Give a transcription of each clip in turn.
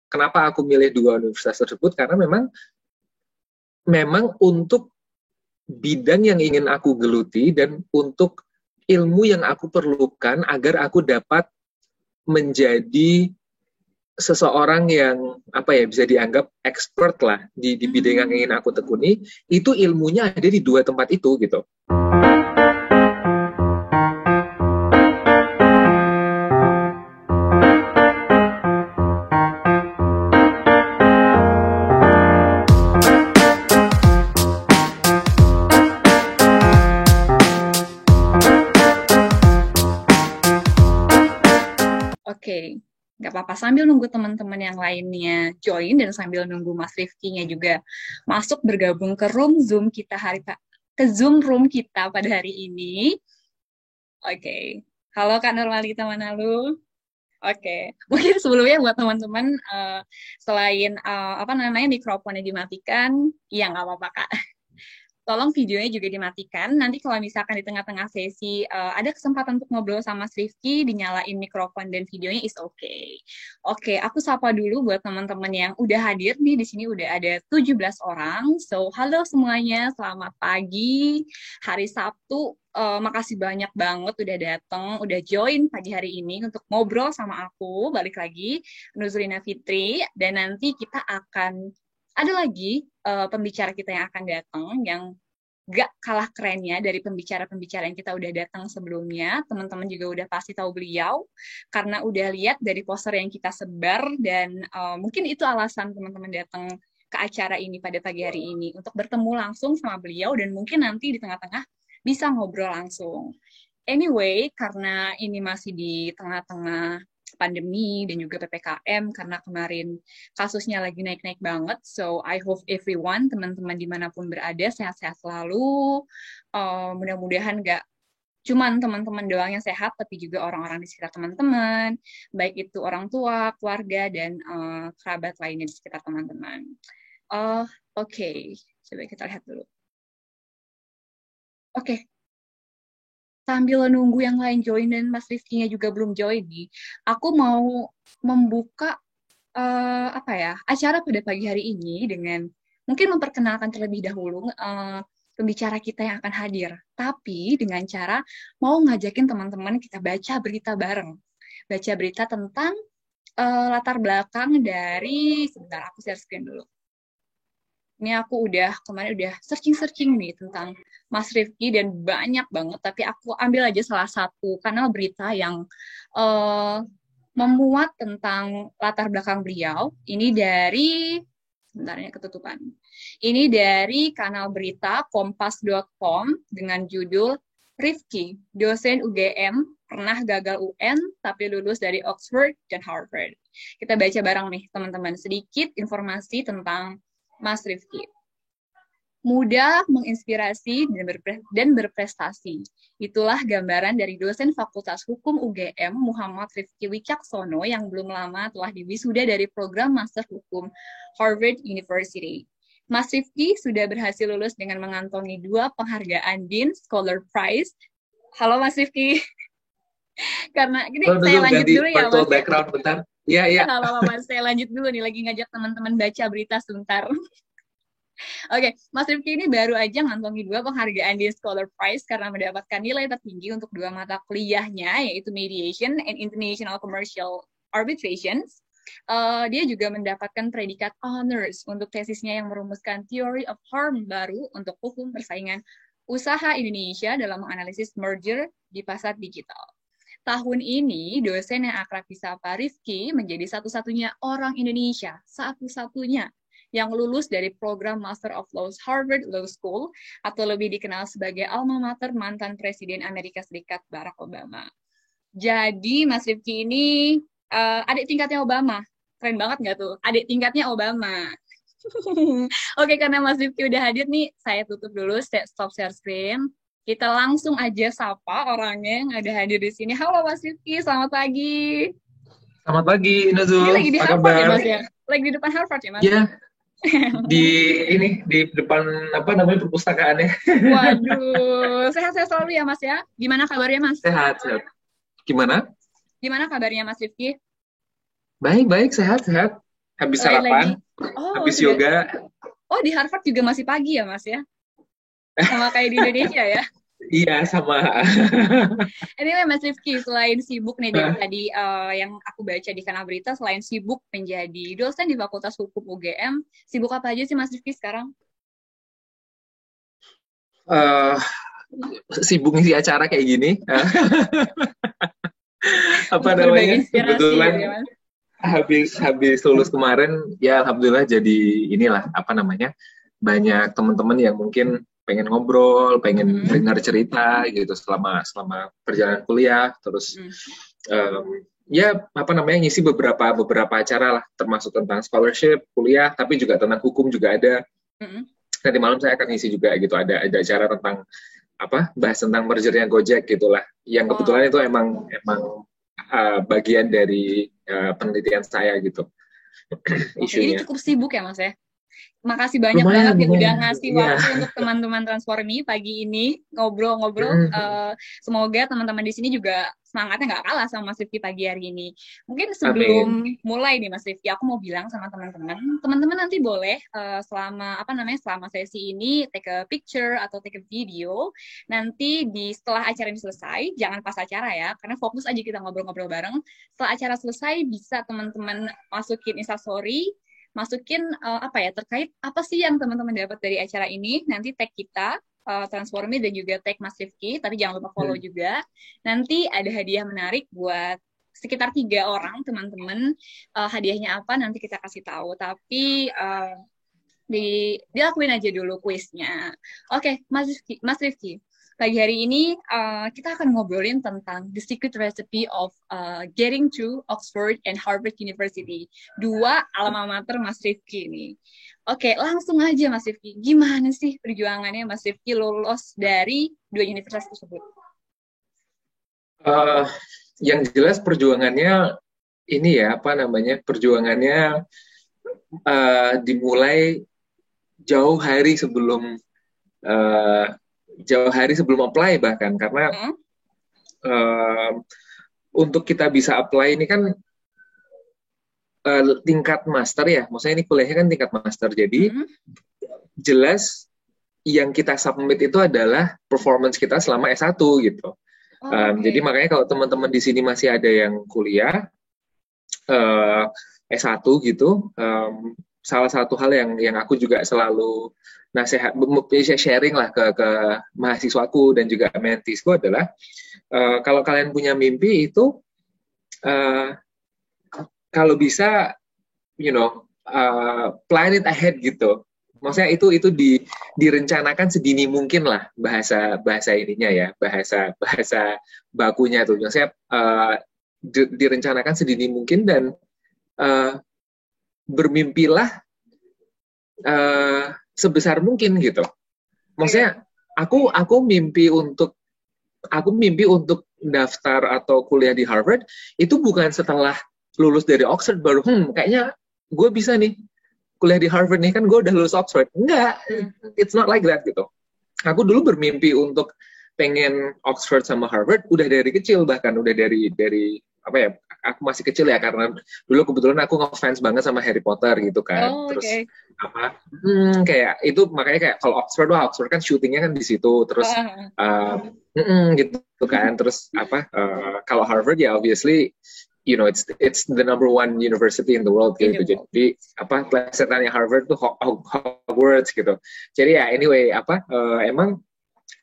kenapa aku milih dua universitas tersebut, karena memang untuk bidang yang ingin aku geluti dan untuk ilmu yang aku perlukan agar aku dapat menjadi seseorang yang bisa dianggap expert lah di bidang yang ingin aku tekuni, itu ilmunya ada di dua tempat itu gitu. Oke, nggak apa-apa. Sambil nunggu teman-teman yang lainnya join dan sambil nunggu Mas Rifki-nya juga masuk bergabung ke Zoom kita ke Zoom room kita pada hari ini. Oke, halo Kak Nurmalita Manalu. Oke, mungkin sebelumnya buat teman-teman selain mikrofonnya dimatikan, ya nggak apa-apa Kak. Tolong videonya juga dimatikan. Nanti kalau misalkan di tengah-tengah sesi ada kesempatan untuk ngobrol sama Mas Rifki, dinyalain mikrofon dan videonya is okay. Oke, aku sapa dulu buat teman-teman yang udah hadir nih. Di sini udah ada 17 orang. So, halo semuanya, selamat pagi. Hari Sabtu, makasih banyak banget udah datang, udah join pagi hari ini untuk ngobrol sama aku. Balik lagi, Nuzulina Fitri. Dan nanti kita akan ada lagi pembicara kita yang akan datang yang gak kalah kerennya dari pembicara-pembicara yang kita udah datang sebelumnya. Teman-teman juga udah pasti tahu beliau karena udah lihat dari poster yang kita sebar dan mungkin itu alasan teman-teman datang ke acara ini pada pagi hari ini untuk bertemu langsung sama beliau dan mungkin nanti di tengah-tengah bisa ngobrol langsung. Anyway, karena ini masih di tengah-tengah pandemi dan juga PPKM karena kemarin kasusnya lagi naik-naik banget. So, I hope everyone, teman-teman dimanapun berada, sehat-sehat selalu. Mudah-mudahan nggak cuman teman-teman doang yang sehat, tapi juga orang-orang di sekitar teman-teman, baik itu orang tua, keluarga, dan kerabat lainnya di sekitar teman-teman. Oke. Coba kita lihat dulu. Oke. Sambil nunggu yang lain join dan Mas Rifki-nya juga belum join nih, aku mau membuka acara pada pagi hari ini dengan mungkin memperkenalkan terlebih dahulu pembicara kita yang akan hadir, tapi dengan cara mau ngajakin teman-teman kita baca berita bareng, baca berita tentang latar belakang dari, sebentar aku share screen dulu. Ini aku kemarin udah searching nih tentang Mas Rifki dan banyak banget, tapi aku ambil aja salah satu kanal berita yang memuat tentang latar belakang beliau. Ini dari, sebentarnya ketutupan. Ini dari kanal berita kompas.com dengan judul Rifki, dosen UGM, pernah gagal UN, tapi lulus dari Oxford dan Harvard. Kita baca bareng nih, teman-teman, sedikit informasi tentang Mas Rifki. Mudah, menginspirasi, dan berprestasi. Itulah gambaran dari dosen Fakultas Hukum UGM Muhammad Rifki Wicaksono yang belum lama telah diwisuda dari program Master Hukum Harvard University. Mas Rifki sudah berhasil lulus dengan mengantongi 2 penghargaan Dean Scholar Prize. Halo Mas Rifki. Karena gini, saya lanjut dulu ya Mas. Background bentar. Iya. Nggak apa-apa Mas, saya lanjut dulu nih, lagi ngajak teman-teman baca berita sebentar. Oke, Mas Rifki ini baru aja ngantongi 2 penghargaan di Scholar Prize karena mendapatkan nilai tertinggi untuk 2 mata kuliahnya, yaitu Mediation and International Commercial Arbitration. Dia juga mendapatkan predikat honors untuk tesisnya yang merumuskan Theory of Harm baru untuk hukum persaingan usaha Indonesia dalam menganalisis merger di pasar digital. Tahun ini, dosen yang akrab disapa Rifki menjadi satu-satunya orang Indonesia, satu-satunya yang lulus dari program Master of Laws Harvard Law School, atau lebih dikenal sebagai alma mater mantan Presiden Amerika Serikat Barack Obama. Jadi, Mas Rifki ini adik tingkatnya Obama. Keren banget nggak tuh? Adik tingkatnya Obama. Oke, karena Mas Rifki udah hadir nih, saya tutup dulu, stop share screen. Kita langsung aja sapa orangnya yang ada hadir di sini. Halo Mas Rifki, selamat pagi. Selamat pagi, Nuzul. Ini lagi di Harvard ya Mas ya? Lagi di depan Harvard ya Mas? Iya. di depan perpustakaannya. Waduh, sehat-sehat selalu ya Mas ya. Gimana kabarnya Mas? Sehat. Gimana kabarnya Mas Rifki? Baik, sehat. Habis Selain lagi, sarapan, oh, habis yoga. oh di Harvard juga masih pagi ya Mas ya? Sama kayak di Indonesia ya? Iya, sama. Anyway, Mas Rifki, selain sibuk nih dari tadi yang aku baca di kanal berita, selain sibuk menjadi dosen di Fakultas Hukum UGM, sibuk apa aja sih Mas Rifki sekarang? Eh, Sibuk ngisi acara kayak gini. Apa Untuk berbagi namanya? inspirasi Kebetulan gitu ya Mas? habis habis lulus kemarin, ya alhamdulillah jadi inilah apa namanya, banyak teman-teman yang mungkin pengen ngobrol, pengen dengar cerita gitu selama selama perjalanan kuliah, terus ya apa namanya, ngisi beberapa acara lah, termasuk tentang scholarship kuliah, tapi juga tentang hukum juga ada. Nanti malam saya akan ngisi juga gitu, ada acara tentang apa, bahas tentang mergernya Gojek gitulah, yang kebetulan itu emang bagian dari penelitian saya gitu. Oke, jadi Isunya. cukup sibuk ya Mas ya? Makasih banyak Lumayan, banget ya udah lumayan. ngasih Iya. waktu untuk teman-teman Transformi pagi ini ngobrol-ngobrol. Semoga teman-teman di sini juga semangatnya nggak kalah sama Mas Rifki pagi hari ini. Mungkin sebelum Amin. mulai nih Mas Rifki, aku mau bilang sama teman-teman nanti boleh selama apa namanya selama sesi ini take a picture atau take a video. Nanti di setelah acara ini selesai, jangan pas acara ya, karena fokus aja kita ngobrol-ngobrol bareng. Setelah acara selesai bisa teman-teman masukin Instastory, masukin apa ya terkait apa sih yang teman-teman dapat dari acara ini, nanti tag kita Transformi dan juga tag Mas Rifki, tapi jangan lupa follow juga. Nanti ada hadiah menarik buat sekitar 3 orang teman-teman. Hadiahnya apa nanti kita kasih tahu, tapi dilakuin aja dulu kuisnya. Oke, Mas Rifki, pagi hari ini kita akan ngobrolin tentang the secret recipe of getting to Oxford and Harvard University. 2 alma mater Mas Rifki ini. Oke, langsung aja Mas Rifki. Gimana sih perjuangannya Mas Rifki lulus dari 2 universitas tersebut? Yang jelas perjuangannya ini ya, apa namanya, perjuangannya dimulai jauh hari sebelum apply bahkan, karena untuk kita bisa apply ini kan tingkat master ya, maksudnya ini kuliahnya kan tingkat master, jadi jelas yang kita submit itu adalah performance kita selama S1 gitu. Jadi makanya kalau teman-teman di sini masih ada yang kuliah S1 gitu, salah satu hal yang aku juga selalu sharing lah ke mahasiswaku dan juga menteesku adalah kalau kalian punya mimpi itu kalau bisa plan it ahead gitu. Maksudnya itu direncanakan sedini mungkin lah, bahasa ininya ya, bahasa bakunya tuh. Maksudnya direncanakan sedini mungkin dan bermimpilah sebesar mungkin gitu. Maksudnya aku mimpi untuk daftar atau kuliah di Harvard itu bukan setelah lulus dari Oxford baru kayaknya gue bisa nih kuliah di Harvard nih, kan gue udah lulus Oxford. Enggak, it's not like that gitu. Aku dulu bermimpi untuk pengen Oxford sama Harvard udah dari kecil, bahkan udah dari apa ya, aku masih kecil ya, karena dulu kebetulan aku ngefans banget sama Harry Potter gitu kan. Terus apa kayak itu, makanya kayak kalau Oxford kan syutingnya kan di situ, terus gitu kan. Terus apa kalau Harvard ya obviously it's the number 1 university in the world gitu. Jadi apa plesetannya Harvard tuh Hogwarts gitu. Jadi ya anyway emang,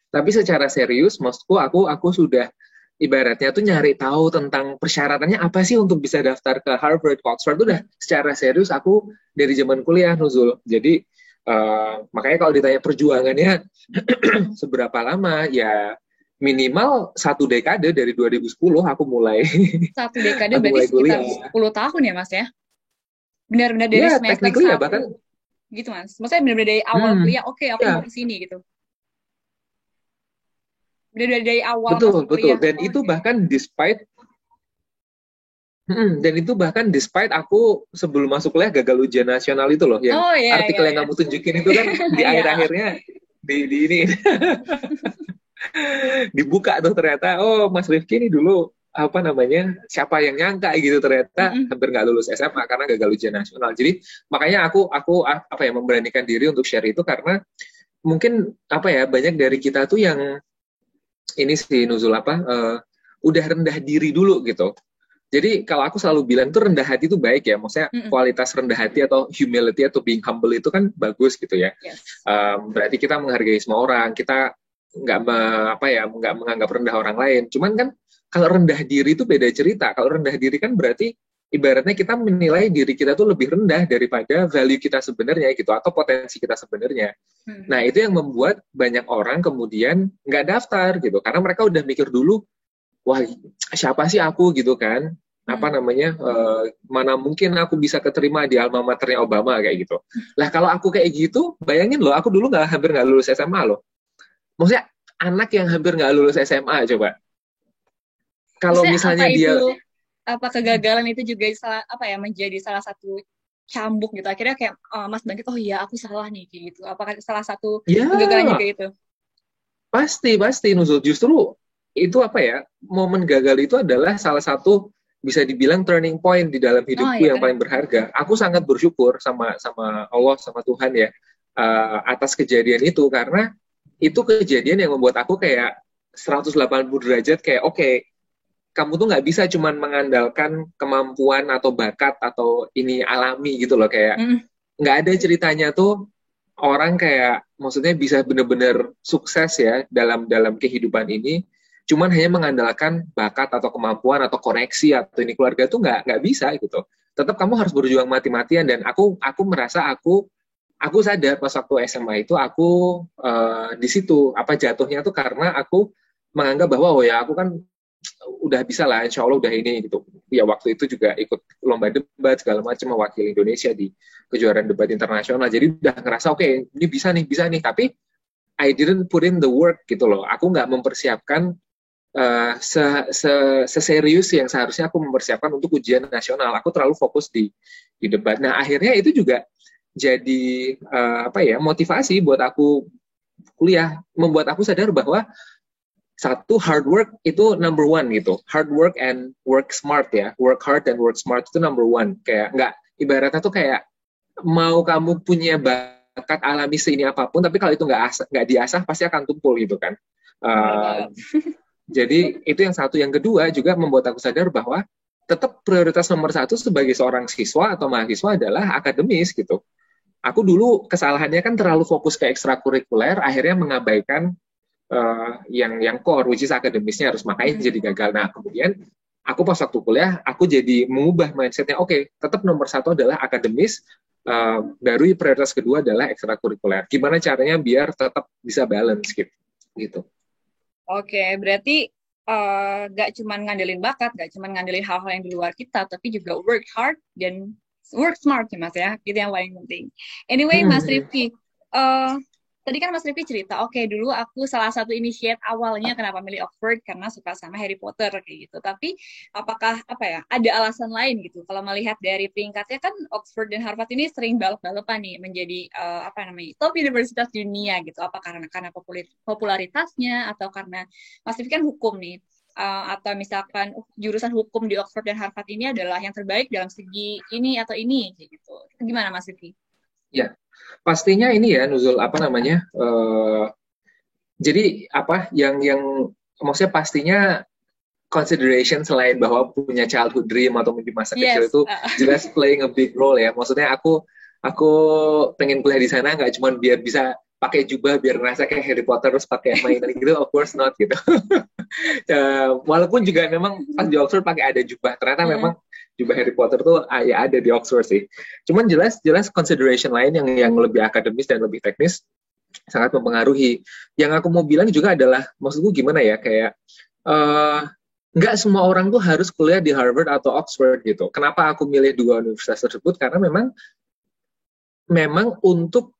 tapi secara serius maksudku aku sudah ibaratnya tuh nyari tahu tentang persyaratannya apa sih untuk bisa daftar ke Harvard, ke Oxford tuh udah secara serius aku dari zaman kuliah, Nuzul. Jadi makanya kalau ditanya perjuangannya seberapa lama, ya minimal 1 dekade, dari 2010 aku mulai 1 dekade berarti sekitar 10 tahun ya Mas ya? Benar-benar dari semester 1 ya, bahkan gitu Mas? Maksudnya benar-benar dari awal kuliah, aku mau ke sini gitu? Benar-benar dari awal masuk kuliah? Betul, dan itu bahkan despite aku sebelum masuk kuliah gagal ujian nasional itu loh, yang artikel yang kamu tunjukin itu kan di akhir-akhirnya di ini dibuka tuh ternyata, Mas Rifki ini dulu apa namanya, siapa yang nyangka gitu ternyata Mm-mm. hampir nggak lulus SMA karena gagal ujian nasional. Jadi makanya aku apa ya, memberanikan diri untuk share itu karena mungkin apa ya, banyak dari kita tuh yang ini sih Nuzul apa, udah rendah diri dulu gitu. Jadi kalau aku selalu bilang tuh rendah hati itu baik ya, maksudnya Mm-mm. kualitas rendah hati atau humility atau being humble itu kan bagus gitu ya. Yes. Berarti kita menghargai semua orang, kita apa ya, nggak menganggap rendah orang lain. Cuman kan kalau rendah diri itu beda cerita. Kalau rendah diri kan berarti ibaratnya kita menilai diri kita tuh lebih rendah daripada value kita sebenarnya gitu, atau potensi kita sebenarnya. Nah itu yang membuat banyak orang kemudian nggak daftar gitu, karena mereka udah mikir dulu, wah siapa sih aku gitu kan, apa namanya, mana mungkin aku bisa keterima di alma maternya Obama kayak gitu. Lah kalau aku kayak gitu, bayangin loh, aku dulu hampir nggak lulus SMA loh. Maksudnya anak yang hampir nggak lulus SMA coba. Kalau Maksudnya apa misalnya dia, itu, apa kegagalan itu juga apa ya, menjadi salah satu cambuk gitu. Akhirnya kayak Mas Bangkit, oh iya aku salah nih kayak gitu. Apakah salah satu kegagalan ya juga itu? pasti Nuzul, justru itu apa ya, momen gagal itu adalah salah satu bisa dibilang turning point di dalam Oh hidupku iya yang kan. paling berharga. Aku sangat bersyukur sama sama Allah, sama Tuhan ya, atas kejadian itu, karena itu kejadian yang membuat aku kayak 180 derajat kayak oke, kamu tuh nggak bisa cuman mengandalkan kemampuan atau bakat atau ini alami gitu loh, kayak Mm. nggak ada ceritanya tuh orang kayak maksudnya bisa bener-bener sukses ya dalam dalam kehidupan ini cuman hanya mengandalkan bakat atau kemampuan atau koneksi atau ini keluarga tuh nggak bisa gitu. Tetap kamu harus berjuang mati-matian, dan aku merasa aku sadar pas waktu SMA itu aku di situ apa jatuhnya tuh karena aku menganggap bahwa oh ya aku kan udah bisa lah, insya Allah udah ini gitu. Ya waktu itu juga ikut lomba debat segala macam, mewakili Indonesia di kejuaraan debat internasional. Jadi udah ngerasa oke, ini bisa nih. Tapi I didn't put in the work gitu loh. Aku nggak mempersiapkan seserius yang seharusnya aku mempersiapkan untuk ujian nasional. Aku terlalu fokus di debat. Nah akhirnya itu juga jadi apa ya, motivasi buat aku kuliah, membuat aku sadar bahwa satu, hard work itu number one gitu. Hard work and work smart ya. Work hard and work smart itu number one. Kayak nggak, ibaratnya tuh kayak mau kamu punya bakat alami seini apapun, tapi kalau itu nggak diasah pasti akan tumpul gitu kan. Uh, jadi itu yang satu. Yang kedua juga membuat aku sadar bahwa tetap prioritas nomor satu sebagai seorang siswa atau mahasiswa adalah akademis gitu. Aku dulu kesalahannya kan terlalu fokus ke ekstrakurikuler, akhirnya mengabaikan yang core, which is akademisnya harus, makanya jadi gagal. Nah kemudian aku pas waktu kuliah aku jadi mengubah mindsetnya, oke, tetap nomor satu adalah akademis, baru prioritas kedua adalah ekstrakurikuler. Gimana caranya biar tetap bisa balance gitu. Oke, berarti gak cuma ngandelin bakat, gak cuma ngandelin hal-hal yang di luar kita, tapi juga work hard dan work smart ya Mas ya, itu yang paling penting. Anyway, Mas Rifki, tadi kan Mas Rifki cerita, oke, dulu aku salah satu initiate awalnya kenapa milih Oxford karena suka sama Harry Potter kayak gitu. Tapi apakah apa ya, ada alasan lain gitu? Kalau melihat dari peringkatnya kan Oxford dan Harvard ini sering balap-balapan nih menjadi apa namanya, top universitas dunia gitu. Apa karena popularitasnya atau karena Mas Rifki kan hukum nih? Atau misalkan jurusan hukum di Oxford dan Harvard ini adalah yang terbaik dalam segi ini atau ini gitu. Gimana Mas Rifki? Ya, pastinya ini ya Nuzul, apa namanya, jadi apa yang maksudnya pastinya consideration selain bahwa punya childhood dream atau mimpi masa kecil itu jelas playing a big role ya. Maksudnya aku pengen kuliah di sana nggak cuma biar bisa pakai jubah biar ngerasa kayak Harry Potter terus pakai mainan gitu, of course not gitu. Walaupun juga memang pas di Oxford pakai ada jubah, ternyata memang jubah Harry Potter tuh ya ada di Oxford sih. Cuman jelas consideration lain yang lebih akademis dan lebih teknis sangat mempengaruhi. Yang aku mau bilang juga adalah, maksudku gimana ya, kayak nggak semua orang tuh harus kuliah di Harvard atau Oxford gitu. Kenapa aku milih dua universitas tersebut? Karena memang untuk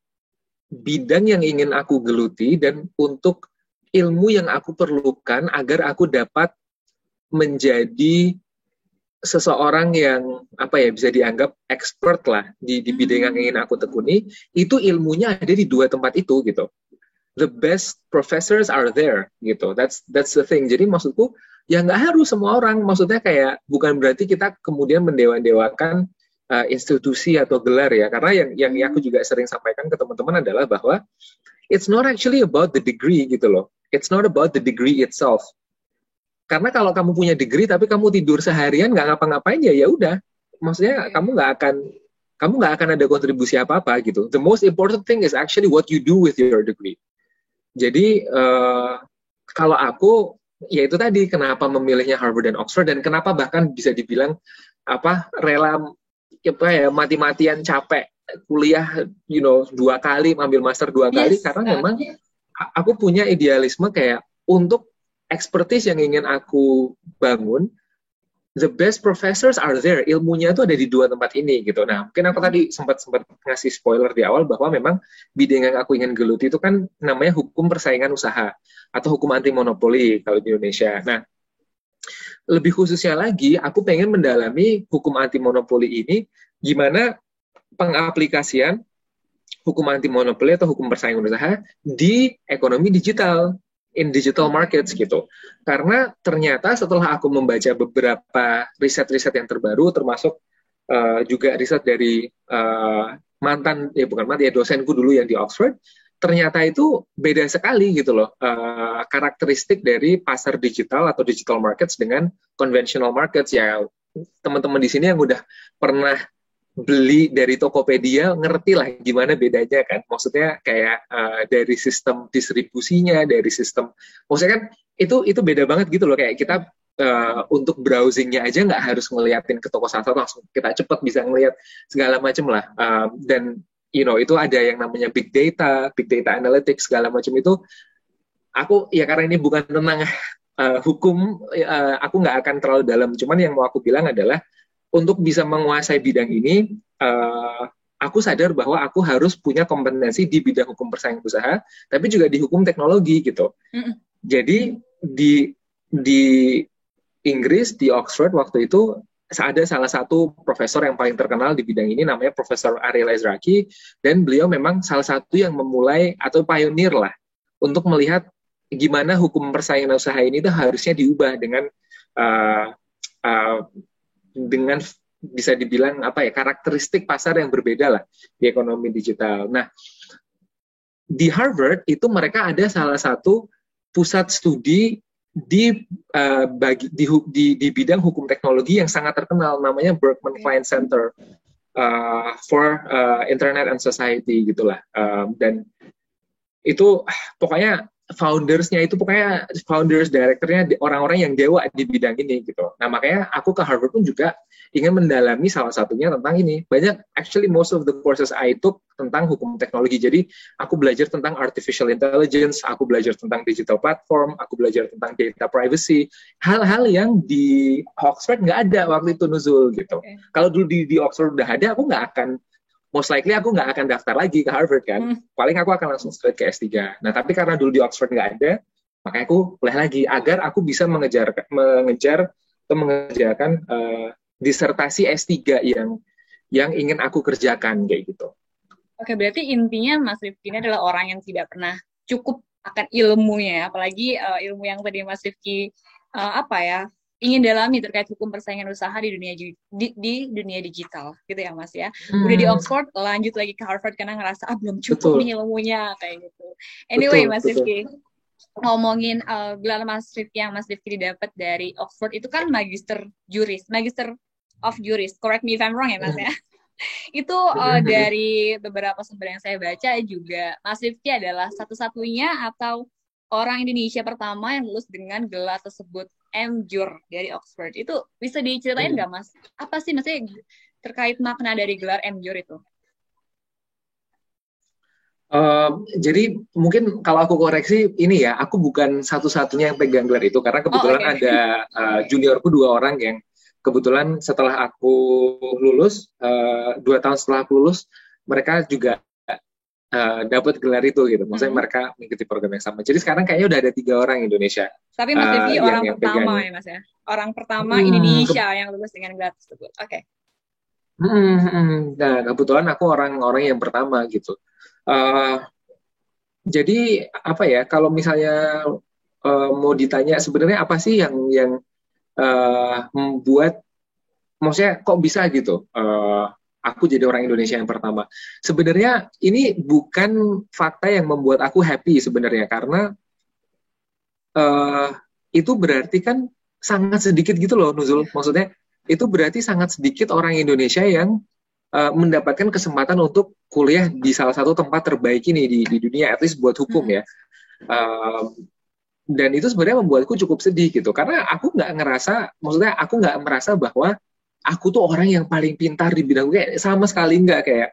bidang yang ingin aku geluti dan untuk ilmu yang aku perlukan agar aku dapat menjadi seseorang yang apa ya, bisa dianggap expert lah di bidang yang ingin aku tekuni, itu ilmunya ada di dua tempat itu gitu. The best professors are there gitu. That's the thing. Jadi maksudku Ya nggak harus semua orang, maksudnya kayak bukan berarti kita kemudian mendewa-dewakan institusi atau gelar ya, karena yang aku juga sering sampaikan ke teman-teman adalah bahwa it's not actually about the degree gitu loh, it's not about the degree itself. Karena kalau kamu punya degree tapi kamu tidur seharian nggak ngapa-ngapain ya udah, maksudnya kamu nggak akan ada kontribusi apa-apa gitu. The most important thing is actually what you do with your degree. Jadi kalau aku ya itu tadi kenapa memilihnya Harvard dan Oxford, dan kenapa bahkan bisa dibilang rela mati-matian capek kuliah 2 kali, ambil master 2 kali, karena memang aku punya idealisme kayak untuk expertise yang ingin aku bangun, the best professors are there, ilmunya itu ada di 2 tempat ini gitu. Nah, mungkin aku tadi sempat ngasih spoiler di awal bahwa memang bidang yang aku ingin geluti itu kan namanya hukum persaingan usaha atau hukum anti monopoli kalau di Indonesia. Nah, lebih khususnya lagi, aku pengen mendalami hukum anti monopoli ini, gimana pengaplikasian hukum anti monopoli atau hukum persaingan usaha di ekonomi digital, in digital markets gitu. Karena ternyata setelah aku membaca beberapa riset-riset yang terbaru, termasuk juga riset dari dosenku dulu yang di Oxford, ternyata itu beda sekali gitu loh, karakteristik dari pasar digital atau digital markets dengan conventional markets. Ya teman-teman di sini yang udah pernah beli dari Tokopedia ngerti lah gimana bedanya kan, maksudnya kayak dari sistem distribusinya, dari sistem, maksudnya kan itu beda banget gitu loh, kayak kita untuk browsingnya aja nggak harus ngeliatin ke toko satu, langsung kita cepet bisa ngeliat segala macam lah, dan itu ada yang namanya big data analytics segala macam itu. Aku ya karena ini bukan tentang hukum, aku nggak akan terlalu dalam, cuman yang mau aku bilang adalah untuk bisa menguasai bidang ini, aku sadar bahwa aku harus punya kompetensi di bidang hukum persaingan usaha, tapi juga di hukum teknologi gitu. Jadi di Inggris, di Oxford waktu itu ada salah satu profesor yang paling terkenal di bidang ini, namanya Profesor Ariel Ezraki, dan beliau memang salah satu yang memulai atau pionir lah untuk melihat gimana hukum persaingan usaha ini tuh harusnya diubah dengan bisa dibilang karakteristik pasar yang berbeda lah di ekonomi digital. Nah, di Harvard itu mereka ada salah satu pusat studi di bidang hukum teknologi yang sangat terkenal, namanya Berkman Klein Center for Internet and Society gitulah, dan itu pokoknya foundersnya itu pokoknya founders directornya orang-orang yang dewa di bidang ini gitu. Nah makanya aku ke Harvard pun juga ingin mendalami salah satunya tentang ini. Banyak, actually most of the courses I took tentang hukum teknologi. Jadi aku belajar tentang artificial intelligence, aku belajar tentang digital platform, aku belajar tentang data privacy, hal-hal yang di Oxford nggak ada waktu itu, Nuzul gitu. Kalau dulu di Oxford udah ada, aku nggak akan, most likely aku nggak akan daftar lagi ke Harvard kan. Paling aku akan langsung straight ke S3. Nah, tapi karena dulu di Oxford nggak ada, makanya aku kuliah lagi agar aku bisa mengejar atau mengerjakan disertasi S3 yang ingin aku kerjakan kayak gitu. Oke, berarti intinya Mas Rifki ini adalah orang yang tidak pernah cukup akan ilmunya, apalagi ilmu yang tadi Mas Rifki ingin dalami terkait hukum persaingan usaha di dunia digital gitu ya Mas ya. Udah di Oxford, lanjut lagi ke Harvard karena ngerasa belum cukup nih ilmunya kayak gitu. Anyway, Mas Rifki, ngomongin gelar Mas Rifki yang Mas Rifki didapat dari Oxford itu kan Magister of Juris. Correct me if I'm wrong ya Mas ya. Itu dari beberapa sumber yang saya baca juga Mas Rifki adalah satu-satunya atau orang Indonesia pertama yang lulus dengan gelar tersebut, M.Jur dari Oxford. Itu bisa diceritain nggak Mas? Apa sih maksudnya terkait makna dari gelar M.Jur itu? Jadi mungkin kalau aku koreksi ini ya, aku bukan satu-satunya yang pegang gelar itu, karena kebetulan ada juniorku 2 orang yang kebetulan setelah aku lulus, 2 tahun setelah aku lulus, mereka juga dapat gelar itu gitu. Maksudnya mereka mengikuti program yang sama. Jadi sekarang kayaknya udah ada 3 orang Indonesia. Tapi Mas Rifki orang pertama ya Mas ya? Orang pertama Indonesia yang lulus dengan gelar tersebut. Oke. Nah, kebetulan aku orang-orang yang pertama gitu. Jadi kalau misalnya mau ditanya sebenarnya apa sih yang membuat, maksudnya kok bisa gitu aku jadi orang Indonesia yang pertama. Sebenarnya ini bukan fakta yang membuat aku happy sebenarnya, karena eh, itu berarti kan sangat sedikit gitu loh, Nuzul. Maksudnya itu berarti sangat sedikit orang Indonesia yang mendapatkan kesempatan untuk kuliah di salah satu tempat terbaik ini di dunia, at least buat hukum ya. Eh, dan itu sebenarnya membuatku cukup sedih gitu, karena aku nggak ngerasa, maksudnya aku nggak merasa bahwa aku tuh orang yang paling pintar di bidang, kayak sama sekali nggak. Kayak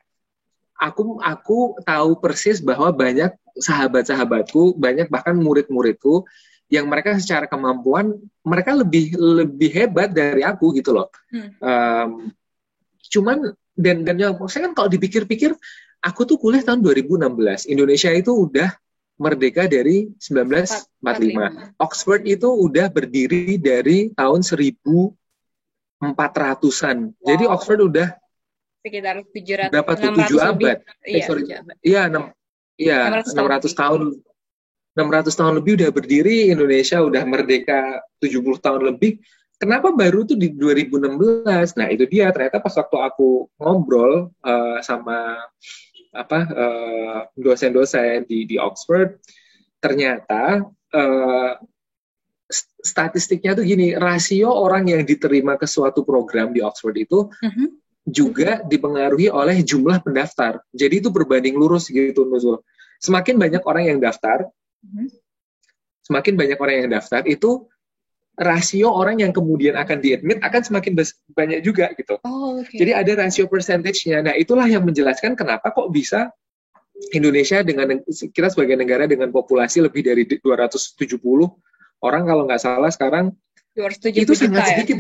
aku tahu persis bahwa banyak sahabat-sahabatku, banyak bahkan murid-muridku yang mereka secara kemampuan mereka lebih lebih hebat dari aku gitu loh. Cuman dan yang saya kan kalau dipikir-pikir, aku tuh kuliah tahun 2016. Indonesia itu udah merdeka dari 1945. Oxford itu udah berdiri dari tahun 1400-an. Wow. Jadi Oxford udah sekitar 700 berapa tuh, 7 abad. Iya, iya 600 tahun. 600 tahun lebih udah berdiri, Indonesia udah merdeka 70 tahun lebih. Kenapa baru tuh di 2016? Nah, itu dia, ternyata pas waktu aku ngobrol sama dosen-dosen di Oxford, ternyata statistiknya tuh gini, rasio orang yang diterima ke suatu program di Oxford itu juga dipengaruhi oleh jumlah pendaftar. Jadi itu berbanding lurus gitu, Nuzul. Semakin banyak orang yang daftar, itu rasio orang yang kemudian akan diadmit akan semakin banyak juga gitu. Jadi ada rasio percentage-nya. Nah, itulah yang menjelaskan kenapa kok bisa Indonesia kita sebagai negara dengan populasi lebih dari 270 orang kalau nggak salah sekarang, itu sangat sedikit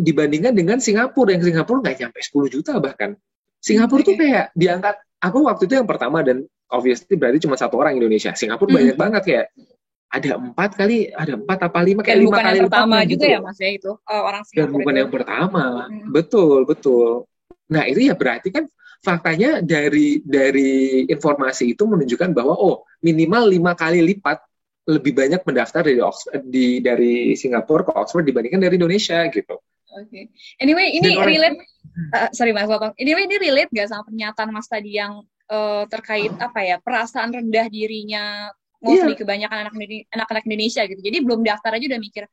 dibandingkan dengan Singapura, yang Singapura nggak nyampe 10 juta bahkan. Singapura tuh kayak diangkat, aku waktu itu yang pertama, dan obviously berarti cuma satu orang Indonesia. Singapura banyak banget, kayak ada 4 apa 5, kayak 5 kali yang pertama juga gitu ya Mas ya itu orang Singapura. Dan bukan yang pertama, betul. Nah itu ya berarti kan faktanya dari informasi itu menunjukkan bahwa minimal 5 kali lipat lebih banyak mendaftar dari Singapura ke Oxford dibandingkan dari Indonesia gitu. Oke. Anyway, ini relate. Sorry Mas Potong. Anyway, ini relate nggak sama pernyataan Mas tadi yang terkait perasaan rendah dirinya mostly kebanyakan anak-anak Indonesia gitu. Jadi belum daftar aja udah mikir,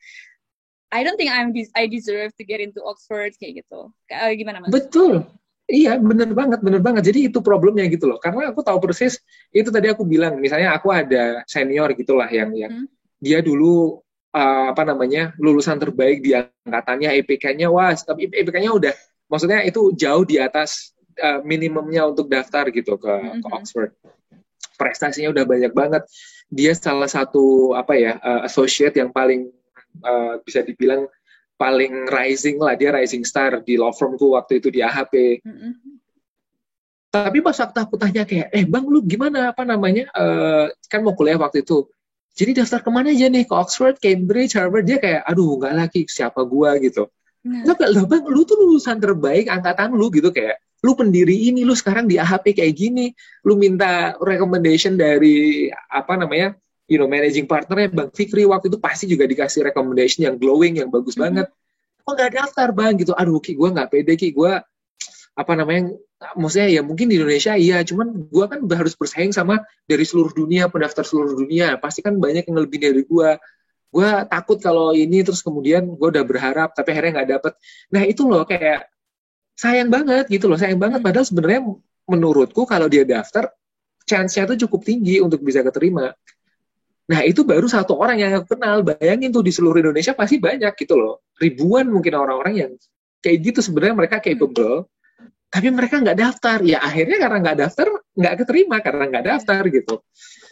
I don't think I deserve to get into Oxford kayak gitu. Gimana Mas? Betul. Iya, bener banget. Jadi itu problemnya gitu loh. Karena aku tahu persis, itu tadi aku bilang, misalnya aku ada senior gitulah yang dia dulu lulusan terbaik di angkatannya, IPK-nya tapi IPK-nya udah, maksudnya itu jauh di atas minimumnya untuk daftar gitu ke Oxford. Prestasinya udah banyak banget. Dia salah satu associate yang paling bisa dibilang paling rising lah, dia rising star di law firmku waktu itu di AHP. Tapi pas waktu aku tanya kayak, Bang lu gimana kan mau kuliah waktu itu, jadi daftar kemana aja nih, ke Oxford, Cambridge, Harvard? Dia kayak, aduh nggak lagi, siapa gua gitu. Loh Bang, lu tuh lulusan terbaik angkatan lu gitu, kayak lu pendiri ini, lu sekarang di AHP kayak gini, lu minta recommendation dari managing partnernya Bang Fikri waktu itu, pasti juga dikasih recommendation yang glowing, yang bagus banget. Kok nggak daftar Bang gitu? Aduh Ki, gue nggak pede Ki, gue maksudnya ya mungkin di Indonesia iya, cuman gue kan harus bersaing sama dari seluruh dunia, pendaftar seluruh dunia, pasti kan banyak yang lebih dari gue. Gue takut kalau ini terus kemudian gue udah berharap tapi akhirnya nggak dapet. Nah itu loh kayak sayang banget gitu loh, sayang banget. Padahal sebenarnya menurutku kalau dia daftar, chance-nya tuh cukup tinggi untuk bisa keterima. Nah itu baru satu orang yang aku kenal. Bayangin tuh di seluruh Indonesia pasti banyak gitu loh. Ribuan mungkin orang-orang yang kayak gitu, sebenarnya mereka capable, tapi mereka nggak daftar. Ya akhirnya karena nggak daftar, nggak keterima karena nggak daftar gitu.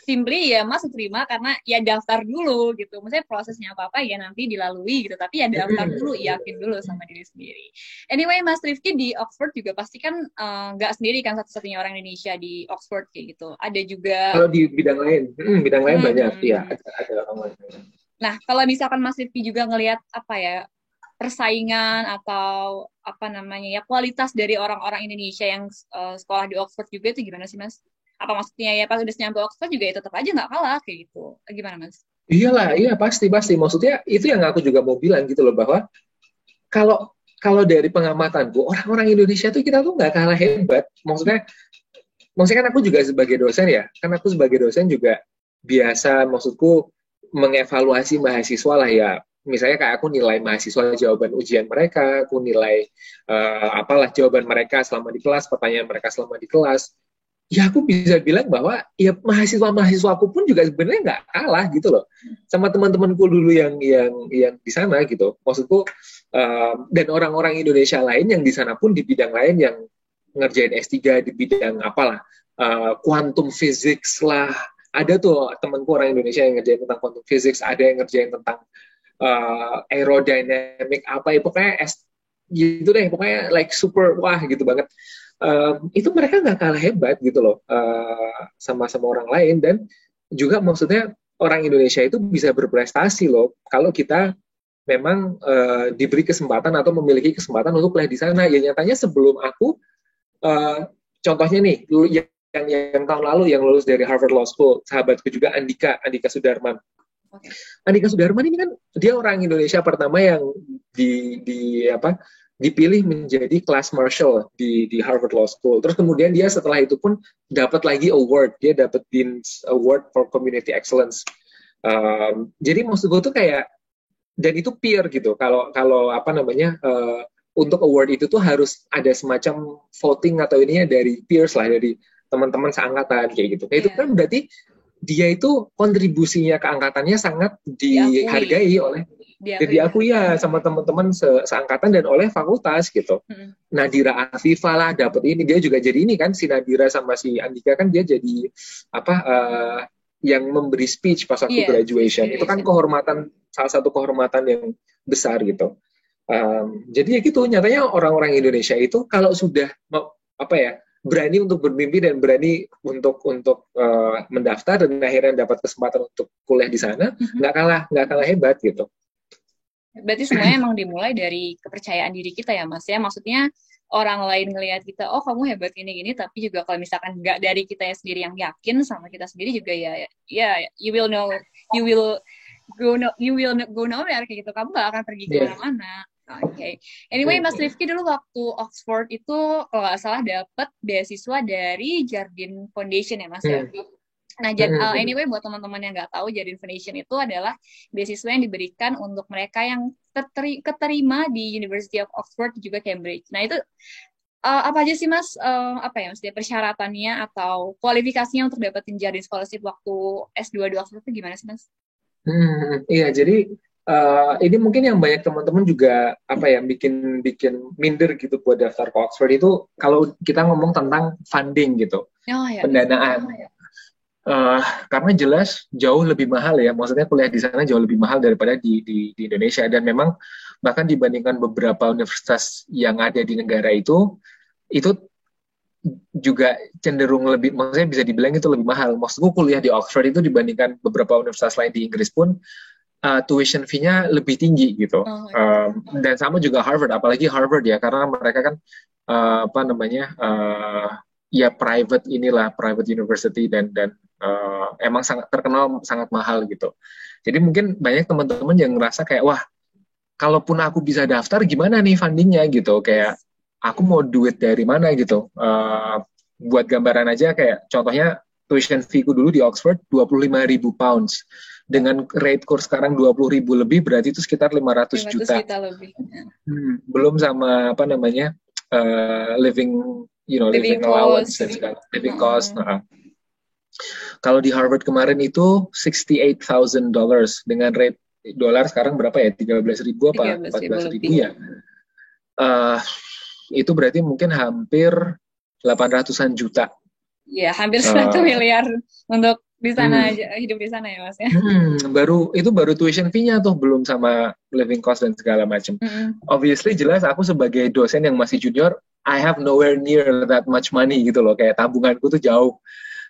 Simply ya Mas terima karena ya daftar dulu gitu. Maksudnya prosesnya apa-apa ya nanti dilalui gitu. Tapi ya daftar dulu, yakin dulu sama diri sendiri. Anyway Mas Rifki di Oxford juga pasti kan nggak sendiri kan satu-satunya orang Indonesia di Oxford kayak gitu. Ada juga... Kalau di bidang lain banyak ya ada orang lain. Nah kalau misalkan Mas Rifki juga ngelihat persaingan atau kualitas dari orang-orang Indonesia yang sekolah di Oxford juga itu gimana sih Mas? Apa maksudnya ya pas udah nyampe Oxford juga ya tetap aja nggak kalah kayak gitu? Gimana Mas? Iyalah, iya pasti pasti. Maksudnya itu yang aku juga mau bilang gitu loh, bahwa kalau kalau dari pengamatanku, orang-orang Indonesia tuh kita tuh nggak kalah hebat. Maksudnya kan aku juga sebagai dosen ya, kan aku sebagai dosen juga biasa, maksudku mengevaluasi mahasiswa lah ya. Misalnya kayak aku nilai mahasiswa jawaban ujian mereka, aku nilai apalah jawaban mereka selama di kelas, pertanyaan mereka selama di kelas. Ya aku bisa bilang bahwa ya mahasiswa-mahasiswa aku pun juga sebenarnya nggak kalah gitu loh sama teman-temanku dulu yang di sana gitu. Maksudku dan orang-orang Indonesia lain yang di sana pun di bidang lain yang ngerjain S3 di bidang apalah, quantum physics lah. Ada tuh temanku orang Indonesia yang ngerjain tentang quantum physics, ada yang ngerjain tentang aerodynamic apa ya, pokoknya gitu deh, pokoknya like super wah gitu banget. Itu mereka nggak kalah hebat gitu loh sama-sama orang lain. Dan juga maksudnya orang Indonesia itu bisa berprestasi loh kalau kita memang diberi kesempatan atau memiliki kesempatan untuk kuliah di sana. Ya nyatanya sebelum aku contohnya nih, yang tahun lalu yang lulus dari Harvard Law School, sahabatku juga Andika Sudarman. Oke. Andika Sudarman ini kan dia orang Indonesia pertama yang di apa dipilih menjadi class marshal di Harvard Law School. Terus kemudian dia setelah itu pun dapat lagi award, dia dapat Dean's Award for Community Excellence. Jadi maksud gue tuh kayak, dan itu peer gitu. Kalau apa namanya untuk award itu tuh harus ada semacam voting atau ininya dari peers lah, dari teman-teman seangkatan kayak gitu. Nah, itu kan berarti dia itu kontribusinya ke angkatannya sangat dihargai oleh diakui ya sama teman-teman seangkatan dan oleh fakultas gitu. Nadira Afifah lah dapat ini, dia juga jadi ini kan, si Nadira sama si Andika kan dia jadi apa yang memberi speech pas waktu graduation. Itu kan kehormatan, salah satu kehormatan yang besar gitu. Jadi ya gitu, nyatanya orang-orang Indonesia itu kalau sudah apa ya berani untuk bermimpi dan berani untuk mendaftar dan akhirnya dapat kesempatan untuk kuliah di sana, nggak kalah hebat gitu. Berarti semuanya emang dimulai dari kepercayaan diri kita ya Mas ya, maksudnya orang lain ngelihat kita, oh kamu hebat gini-gini, tapi juga kalau misalkan nggak dari kita sendiri yang yakin sama kita sendiri juga ya you will know, you will go nowhere kayak gitu, kamu nggak akan pergi ke mana-mana. Oke. Anyway, Mas Rifki dulu waktu Oxford itu kalau nggak salah dapat beasiswa dari Jardine Foundation ya Mas ya. Nah, anyway buat teman-teman yang nggak tahu, Jardine Foundation itu adalah beasiswa yang diberikan untuk mereka yang keterima di University of Oxford juga Cambridge. Nah, itu apa aja sih Mas, apa ya maksudnya persyaratannya atau kualifikasinya untuk dapetin Jardine Scholarship waktu S2 di Oxford itu gimana sih Mas? Iya, jadi ini mungkin yang banyak teman-teman juga apa ya bikin minder gitu buat daftar ke Oxford itu kalau kita ngomong tentang funding gitu, pendanaan. Karena jelas jauh lebih mahal ya, maksudnya kuliah di sana jauh lebih mahal daripada di Indonesia, dan memang bahkan dibandingkan beberapa universitas yang ada di negara itu juga cenderung lebih, maksudnya bisa dibilang itu lebih mahal. Maksudku kuliah di Oxford itu dibandingkan beberapa universitas lain di Inggris pun tuition fee-nya lebih tinggi gitu. Dan sama juga Harvard, apalagi Harvard ya, karena mereka kan apa namanya ya private university dan emang sangat terkenal sangat mahal gitu. Jadi mungkin banyak teman-teman yang ngerasa kayak wah, kalaupun aku bisa daftar gimana nih fundingnya gitu, kayak aku mau duit dari mana gitu. Buat gambaran aja, kayak contohnya tuition fee-ku dulu di Oxford 25.000 pounds. Dengan rate course sekarang 20.000 lebih, berarti itu sekitar 500 juta. Lebih. Belum sama apa namanya living allowance dan segala living cost. Kalau di Harvard kemarin itu $68,000 dengan rate dolar sekarang berapa ya? 13.000 apa 14.000 ya? Itu berarti mungkin hampir 800-an juta. Ya, hampir 1 miliar untuk di sana aja, hidup di sana ya Mas ya. Baru tuition fee-nya tuh, belum sama living cost dan segala macam. Obviously jelas aku sebagai dosen yang masih junior, I have nowhere near that much money gitu loh, kayak tabunganku tuh jauh.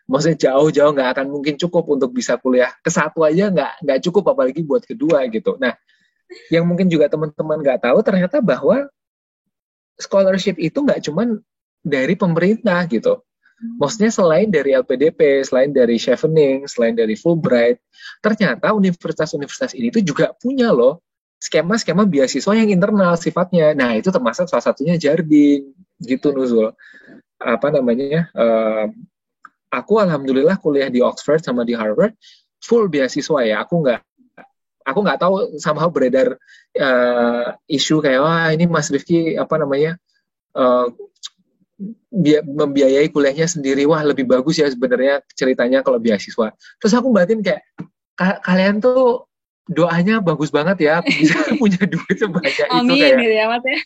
Maksudnya jauh nggak akan mungkin cukup untuk bisa kuliah ke-1 aja, nggak cukup apalagi buat kedua gitu. Nah, yang mungkin juga teman-teman nggak tahu ternyata bahwa scholarship itu nggak cuman dari pemerintah gitu. Maksudnya selain dari LPDP, selain dari Chevening, selain dari Fulbright, ternyata universitas-universitas ini tuh juga punya loh skema-skema beasiswa yang internal sifatnya. Nah, itu termasuk salah satunya Jardine, gitu Nuzul. Apa namanya? Aku alhamdulillah kuliah di Oxford sama di Harvard full beasiswa ya. Aku nggak tahu somehow beredar isu kayak wah ini Mas Rifki apa namanya uh, membiayai kuliahnya sendiri, wah lebih bagus ya sebenarnya ceritanya kalau beasiswa. Terus aku batin kayak kalian tuh doanya bagus banget ya bisa punya duit sebanyak itu Amin kayak gitu ya Mas ya.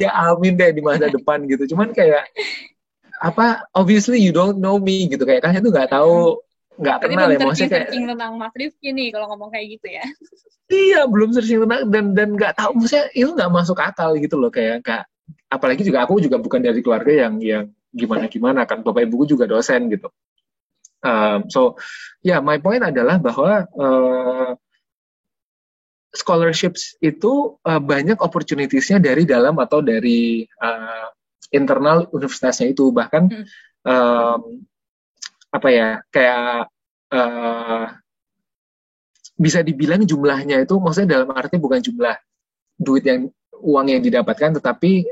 ya amin deh di masa depan gitu. Cuman kayak apa obviously you don't know me gitu kayak kalian tuh nggak tahu nggak Berarti kenal belum ya maksudnya kayak searching tentang Mas Rifki nih kalau ngomong kayak gitu ya. iya belum searching tentang dan nggak tahu maksudnya itu nggak masuk akal gitu loh kayak nggak apalagi juga aku juga bukan dari keluarga yang gimana gimana kan bapak ibuku juga dosen gitu. So ya yeah, my point adalah bahwa scholarships itu banyak opportunitiesnya dari dalam atau dari internal universitasnya itu bahkan apa ya kayak bisa dibilang jumlahnya itu maksudnya dalam arti bukan jumlah duit yang uang yang didapatkan tetapi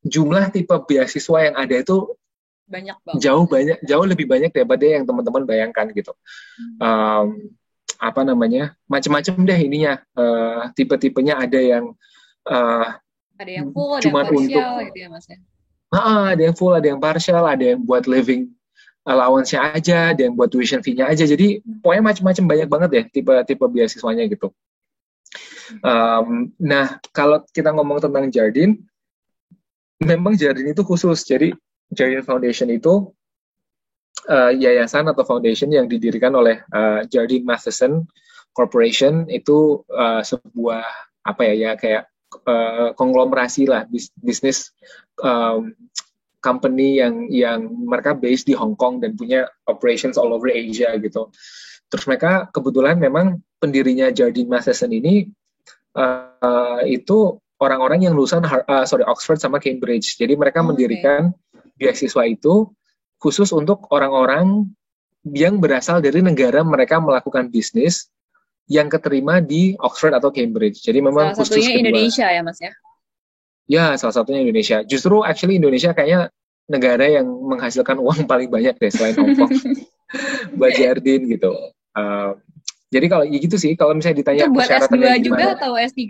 jumlah tipe beasiswa yang ada itu banyak banget. jauh lebih banyak daripada yang teman-teman bayangkan gitu. Apa namanya macam-macam deh ininya tipe-tipenya ada yang ada yang full, ada cuma yang partial untuk gitu ya Mas ya. ada yang full, ada yang partial, ada yang buat living allowance-nya aja, ada yang buat tuition fee-nya aja. Jadi pokoknya macam-macam banyak banget deh tipe-tipe beasiswanya gitu. Nah kalau kita ngomong tentang Jardine, memang Jardine itu khusus. Jadi Jardine Foundation itu yayasan atau foundation yang didirikan oleh Jardine Matheson Corporation itu sebuah apa ya kayak konglomerasi lah bisnis company yang mereka based di Hong Kong dan punya operations all over Asia gitu. Terus mereka kebetulan memang pendirinya Jardine Matheson ini itu orang-orang yang lulusan Oxford sama Cambridge. Jadi mereka mendirikan beasiswa itu khusus untuk orang-orang yang berasal dari negara mereka melakukan bisnis yang keterima di Oxford atau Cambridge. Jadi memang salah khusus satunya kedua. Indonesia ya Mas ya? Ya, salah satunya Indonesia. Justru actually Indonesia kayaknya negara yang menghasilkan uang paling banyak deh selain Hong Kong buat Jardine gitu. Jadi kalau ya gitu sih, kalau misalnya ditanya itu buat S2 juga gimana, atau S3?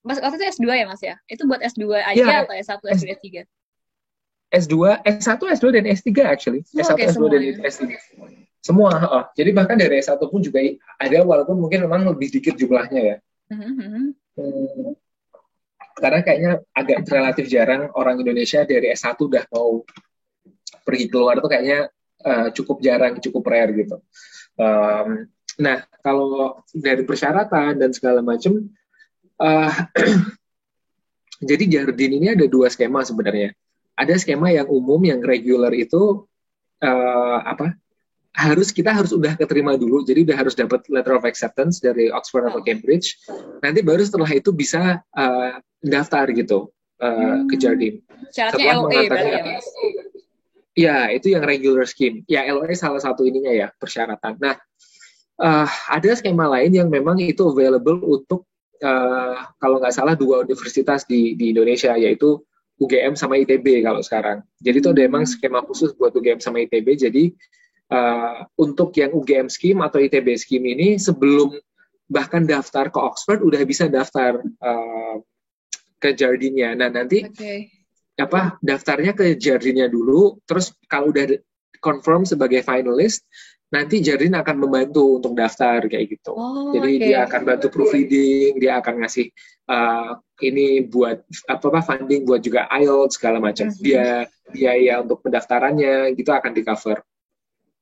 Waktu itu S2 ya Mas ya? Itu buat S2 aja ya, atau S1, S2, S3? S2, S1, S2 dan S3 actually. S1, S2 dan S3. Semua. Jadi bahkan dari S1 pun juga ada walaupun mungkin memang lebih dikit jumlahnya ya. Karena kayaknya agak relatif jarang orang Indonesia dari S1 udah mau pergi keluar tuh kayaknya cukup jarang, cukup rare gitu. Nah, kalau dari persyaratan dan segala macam, jadi Jardine ini ada dua skema sebenarnya. Ada skema yang umum, yang regular itu kita harus udah keterima dulu, jadi udah harus dapat letter of acceptance dari Oxford atau Cambridge. Nanti baru setelah itu bisa daftar gitu ke Jardine. Syaratnya LOA berarti ya Mas? Ya, itu yang regular scheme. Ya, LOA salah satu ininya ya, persyaratan. Nah, ada skema lain yang memang itu available untuk kalau nggak salah dua universitas di Indonesia, yaitu UGM sama ITB kalau sekarang. Jadi itu ada memang skema khusus buat UGM sama ITB. Jadi untuk yang UGM scheme atau ITB scheme ini sebelum bahkan daftar ke Oxford udah bisa daftar ke Jardine-nya. Nah nanti daftarnya ke Jardine-nya dulu, terus kalau udah confirm sebagai finalist, nanti Jardine akan membantu untuk daftar kayak gitu. Jadi dia akan bantu proofreading, dia akan ngasih ini buat funding buat juga IELTS segala macam. Biaya untuk pendaftarannya gitu akan di cover.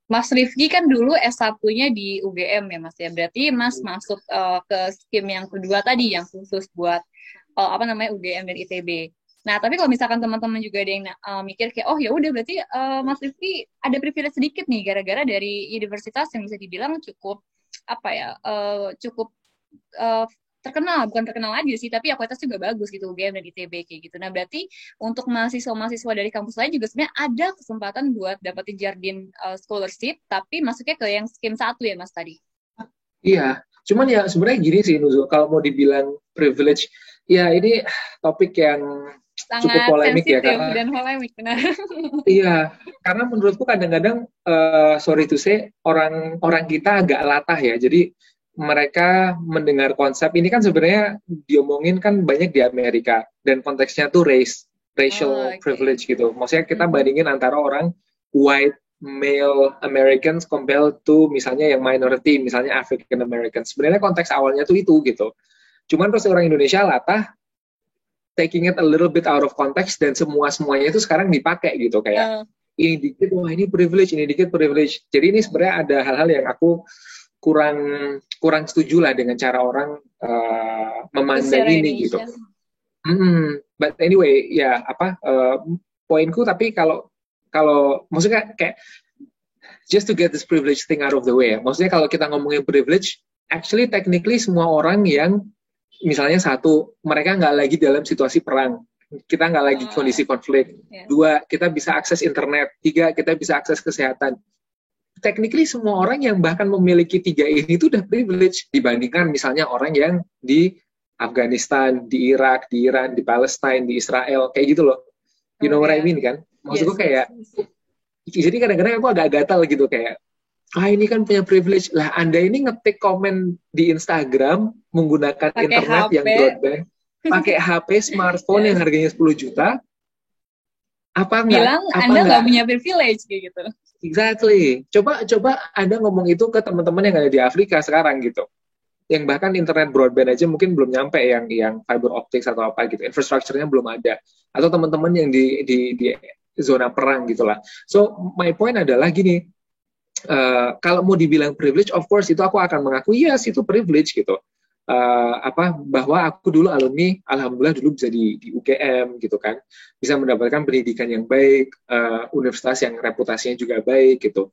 Mas Rifki kan dulu S1-nya di UGM ya Mas ya. Berarti Mas masuk ke skim yang kedua tadi yang khusus buat UGM dan ITB. Nah, tapi kalau misalkan teman-teman juga ada yang mikir kayak oh ya udah berarti Mas Rifki ada privilege sedikit nih gara-gara dari universitas yang bisa dibilang cukup bukan terkenal aja sih, tapi ya kualitas juga bagus gitu, UGM dan ITB kayak gitu. Nah, berarti untuk mahasiswa-mahasiswa dari kampus lain juga sebenarnya ada kesempatan buat dapetin Jardine scholarship, tapi masuknya ke yang skim 1 ya Mas tadi. Iya, cuman ya sebenarnya gini sih Nuzul, kalau mau dibilang privilege, ya ini topik yang cukup Sangat polemik ya, sensitif karena dan polemik, benar. iya, karena menurutku kadang-kadang sorry to say orang kita agak latah ya. Jadi mereka mendengar konsep ini kan sebenarnya diomongin kan banyak di Amerika dan konteksnya tuh Oh, racial oke. privilege gitu. Maksudnya kita Mhm. bandingin antara orang white male Americans compared to misalnya yang minority, misalnya African Americans. Sebenarnya konteks awalnya tuh itu gitu. Cuman terus orang Indonesia latah taking it a little bit out of context dan semuanya itu sekarang dipakai gitu kayak Eh, ini dikit wah ini privilege, ini dikit privilege. Jadi ini sebenarnya ada hal-hal yang aku kurang kurang setuju lah dengan cara orang memandang Sejarah ini gitu. Indonesia. But anyway ya apa poinku, tapi kalau kalau maksudnya kayak just to get this privilege thing out of the way ya. Maksudnya kalau kita ngomongin privilege, actually technically semua orang yang misalnya satu, mereka nggak lagi dalam situasi perang. Kita nggak lagi Oh, kondisi konflik. ya. Dua, kita bisa akses internet. Tiga, kita bisa akses kesehatan. Technically semua orang yang bahkan memiliki tiga ini itu udah privilege dibandingkan misalnya orang yang di Afghanistan, di Irak, di Iran, di Palestine, di Israel, kayak gitu loh. You Oh know what I ya. mean kan? Maksudku Yes, yes, kayak, yes. jadi kadang-kadang aku agak gatal gitu kayak, ini kan punya privilege. Lah, Anda ini ngetik komen di Instagram menggunakan Pakai internet HP. yang broadband, pakai HP smartphone yang Yes. harganya 10 juta, Bilang apa Anda nggak nggak punya privilege kayak gitu. exactly. Coba Anda ngomong itu ke teman-teman yang ada di Afrika sekarang gitu. Yang bahkan internet broadband aja mungkin belum nyampe yang fiber optics atau apa gitu. Infrastrukturnya belum ada. Atau teman-teman yang di zona perang gitulah. So my point adalah gini, kalau mau dibilang privilege, of course itu aku akan mengakui yes itu privilege gitu. Bahwa aku dulu alumni, alhamdulillah dulu bisa di UGM gitu kan, bisa mendapatkan pendidikan yang baik, universitas yang reputasinya juga baik gitu.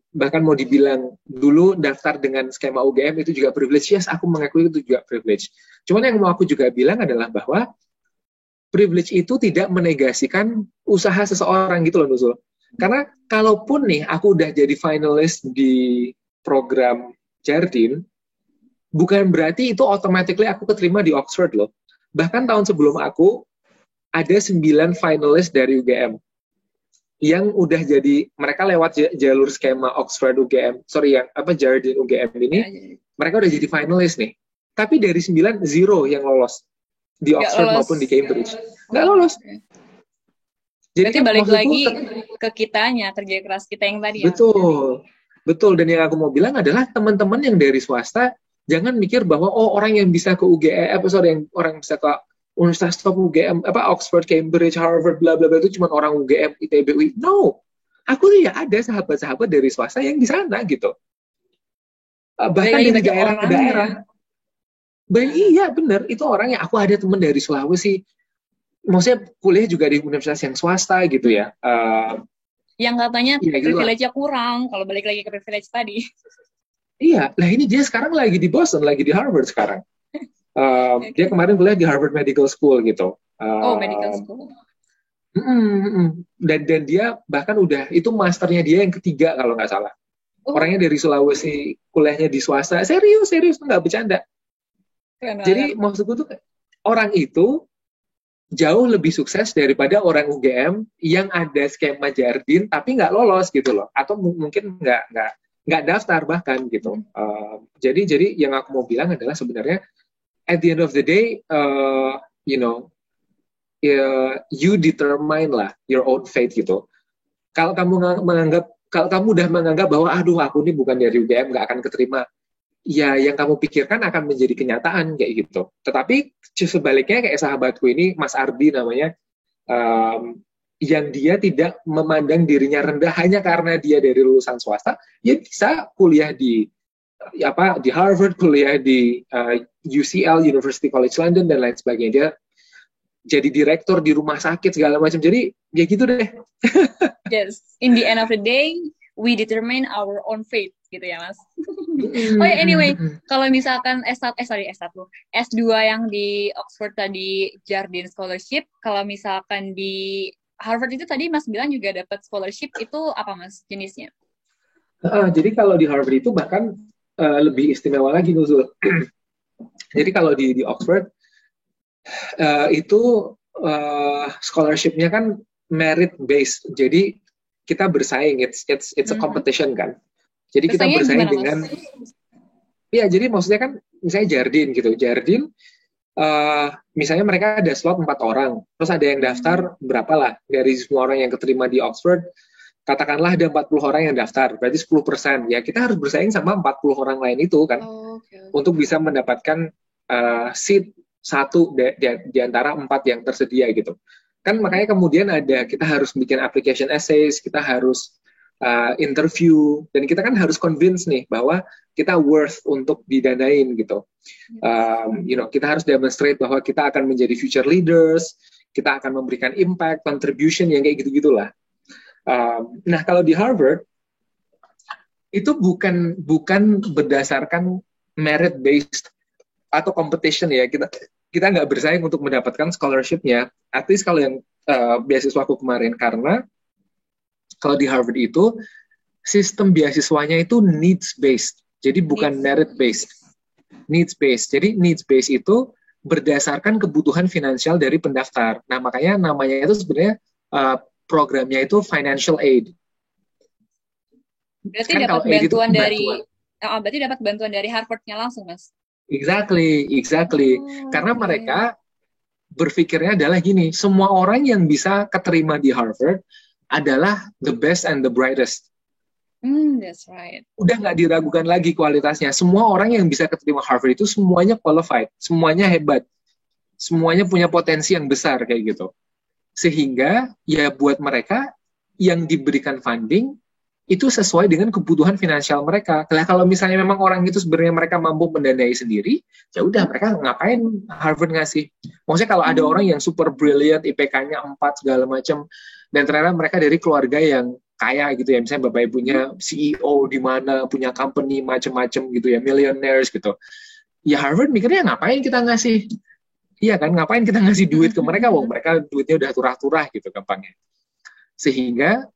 Bahkan mau dibilang dulu daftar dengan skema UGM itu juga privilege, yes aku mengakui itu juga privilege. Cuman yang mau aku juga bilang adalah bahwa privilege itu tidak menegasikan usaha seseorang gitu loh Nuzul. Karena kalaupun nih aku udah jadi finalis di program Jardine, bukan berarti itu automatically aku keterima di Oxford loh. Bahkan tahun sebelum aku, ada 9 finalis dari UGM yang udah jadi, mereka lewat jalur skema Oxford UGM, yang Jardine UGM ini, Ya, jadi mereka udah jadi finalis nih. Tapi dari 9, zero yang lolos di nggak Oxford lolos. maupun di Cambridge. Nggak Oh, lolos. oke. Jadi Berarti kan balik maksudku, lagi ke kitanya, kerja keras kita yang tadi ya, Mas. betul. Betul, dan yang aku mau bilang adalah teman-teman yang dari swasta, jangan mikir bahwa orang yang bisa ke UGM, yang orang bisa ke Universitas top UGM, Oxford, Cambridge, Harvard, bla bla bla itu cuma orang UGM, ITB, UI. No, aku tuh ya ada sahabat-sahabat dari swasta yang di sana gitu. Balik Bahkan lagi dari bagi orangnya. daerah-daerah. Iya bener, itu orang yang aku ada teman dari Sulawesi. Maksudnya kuliah juga di universitas yang swasta gitu ya. Yang katanya Iya gitu lah. privilege-nya kurang, kalau balik lagi ke privilege tadi. Iya, lah ini dia sekarang lagi di Boston, lagi di Harvard sekarang. Dia Oke. kemarin kuliah di Harvard Medical School gitu. Oh, medical school. Dan dia bahkan udah, itu masternya dia yang ketiga kalau nggak salah. Oh, Orangnya dari Sulawesi, kuliahnya di swasta. Serius, nggak bercanda. keren banget. Jadi maksudku tuh, orang itu jauh lebih sukses daripada orang UGM yang ada skema Jardin tapi nggak lolos gitu loh, atau mungkin nggak daftar bahkan gitu. Jadi yang aku mau bilang adalah sebenarnya at the end of the day, you know, you determine lah your own fate gitu. Kalau kamu kalau kamu udah menganggap bahwa aduh aku ini bukan dari UGM nggak akan keterima, ya yang kamu pikirkan akan menjadi kenyataan kayak gitu. Tetapi sebaliknya kayak sahabatku ini, Mas Ardi namanya, yang dia tidak memandang dirinya rendah hanya karena dia dari lulusan swasta, ya bisa kuliah di Harvard, kuliah di UCL, University College London dan lain sebagainya. Dia jadi direktur di rumah sakit segala macam. Jadi ya gitu deh. Yes, in the end of the day, we determine our own fate, gitu ya, Mas. Oh ya, anyway, kalau misalkan S2 yang di Oxford tadi Jardine Scholarship, kalau misalkan di Harvard itu tadi Mas bilang juga dapat scholarship, itu apa Mas jenisnya? Jadi kalau di Harvard itu bahkan lebih istimewa lagi Nuzul. Jadi kalau di Oxford itu scholarship-nya kan merit based. Jadi kita bersaing, it's a competition kan. Jadi kita bersaing dengan ya, jadi maksudnya kan misalnya Jardine gitu. Jardine misalnya mereka ada slot 4 orang, terus ada yang daftar berapa lah dari semua orang yang keterima di Oxford, katakanlah ada 40 orang yang daftar, berarti 10%. Ya kita harus bersaing sama 40 orang lain itu kan, untuk bisa mendapatkan seat satu di antara 4 yang tersedia gitu. Kan makanya kemudian kita harus bikin application essays, kita harus interview, dan kita kan harus convince nih bahwa kita worth untuk didanain gitu. Kita harus demonstrate bahwa kita akan menjadi future leaders, kita akan memberikan impact, contribution yang kayak gitu-gitulah. Nah kalau di Harvard itu bukan berdasarkan merit based atau competition ya, kita nggak bersaing untuk mendapatkan scholarship-nya. At least kalau yang beasiswaku kemarin, karena kalau di Harvard itu sistem beasiswanya itu needs based, jadi bukan merit based, needs based. Jadi needs based itu berdasarkan kebutuhan finansial dari pendaftar. Nah makanya namanya itu sebenarnya programnya itu financial aid. Berarti kan dapat bantuan berarti dapat bantuan dari Harvard-nya langsung, Mas? Exactly. Karena mereka berpikirnya adalah gini, semua orang yang bisa keterima di Harvard adalah the best and the brightest. That's right. Udah nggak diragukan lagi kualitasnya. Semua orang yang bisa keterima Harvard itu semuanya qualified, semuanya hebat, semuanya punya potensi yang besar kayak gitu. Sehingga ya buat mereka yang diberikan funding itu sesuai dengan kebutuhan finansial mereka. Nah, kalau misalnya memang orang itu sebenarnya mereka mampu mendanai sendiri, ya udah mereka ngapain Harvard ngasih. Maksudnya kalau ada orang yang super brilliant, IPK-nya 4 segala macam, dan ternyata mereka dari keluarga yang kaya gitu ya, misalnya bapak ibunya CEO di mana, punya company macam-macam gitu ya, millionaires gitu. Ya Harvard mikirnya ngapain kita ngasih? Iya kan, ngapain kita ngasih duit ke mereka? Wong mereka duitnya udah turah-turah gitu gampangnya. Sehingga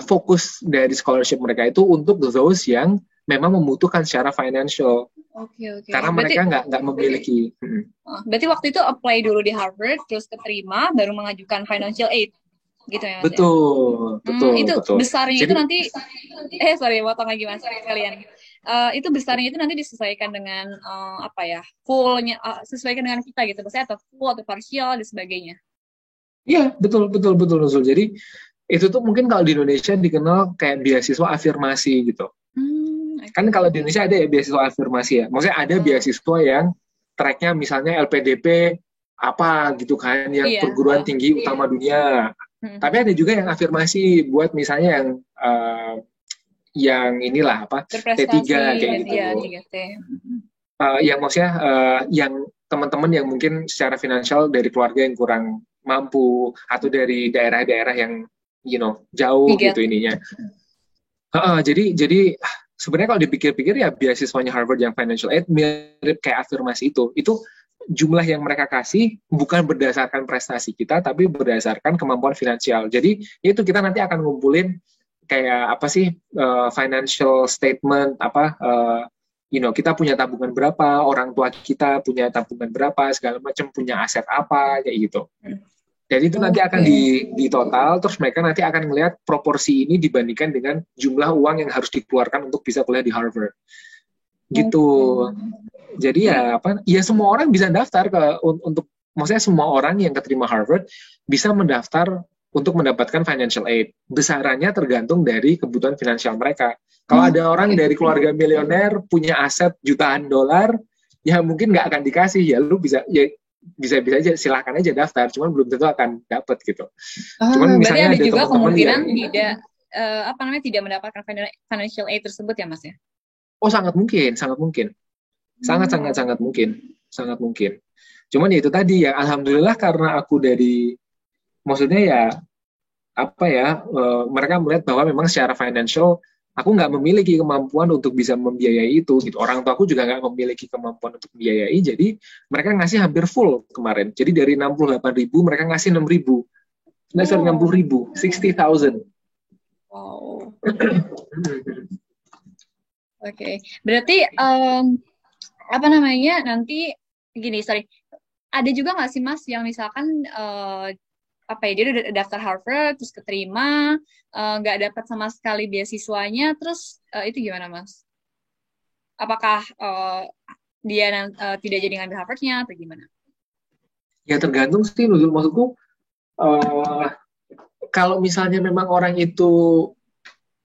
fokus dari scholarship mereka itu untuk those yang memang membutuhkan secara financial. Okay. Karena mereka nggak memiliki. Berarti waktu itu apply dulu di Harvard, terus keterima, baru mengajukan financial aid, gitu ya Mas? Betul. Itu betul. Besarnya jadi, itu nanti, potong lagi Mas kalian. Itu besarnya itu nanti disesuaikan dengan fullnya, sesuaikan dengan kita gitu, maksudnya atau full atau partial dan sebagainya. Iya, betul. Jadi itu tuh mungkin kalau di Indonesia dikenal kayak beasiswa afirmasi gitu. Kan kalau di Indonesia ada ya beasiswa afirmasi ya. Maksudnya ada beasiswa yang tracknya misalnya LPDP apa gitu kan, yang perguruan tinggi utama dunia. Tapi ada juga yang afirmasi buat misalnya yang inilah T3 kayak gitu. Yang maksudnya yang teman-teman yang mungkin secara finansial dari keluarga yang kurang mampu atau dari daerah-daerah yang jauh gitu ininya. Jadi sebenarnya kalau dipikir-pikir ya beasiswanya Harvard yang financial aid mirip kayak afirmasi itu jumlah yang mereka kasih bukan berdasarkan prestasi kita tapi berdasarkan kemampuan finansial. Jadi itu kita nanti akan ngumpulin kayak financial statement kita punya tabungan berapa, orang tua kita punya tabungan berapa, segala macam, punya aset apa kayak gitu. Jadi itu nanti akan di total, terus mereka nanti akan melihat proporsi ini dibandingkan dengan jumlah uang yang harus dikeluarkan untuk bisa kuliah di Harvard. Gitu. Jadi ya semua orang bisa daftar untuk maksudnya semua orang yang keterima Harvard bisa mendaftar untuk mendapatkan financial aid. Besarannya tergantung dari kebutuhan finansial mereka. Kalau ada orang dari keluarga milioner punya aset jutaan dolar, ya mungkin nggak akan dikasih, ya lu bisa aja silakan aja daftar, cuman belum tentu akan dapat gitu. Cuman misalnya ada juga kemungkinan tidak mendapatkan financial aid tersebut ya Mas ya? Oh sangat mungkin, sangat mungkin. Cuman ya itu tadi ya, alhamdulillah karena aku maksudnya ya mereka melihat bahwa memang secara financial aku nggak memiliki kemampuan untuk bisa membiayai itu gitu. Orang tua aku juga nggak memiliki kemampuan untuk membiayai, jadi mereka ngasih hampir full kemarin. Jadi dari 68.000 mereka ngasih 6.000. Nah, sorry, 60.000, 60,000. Wow. Oke. Berarti apa namanya nanti gini, sorry. Ada juga nggak sih Mas yang misalkan apa ya, dia udah daftar Harvard terus keterima, nggak dapat sama sekali beasiswanya, terus itu gimana Mas? Apakah dia tidak jadi ngambil Harvardnya atau gimana? Ya tergantung sih, Nuzul. Maksudku kalau misalnya memang orang itu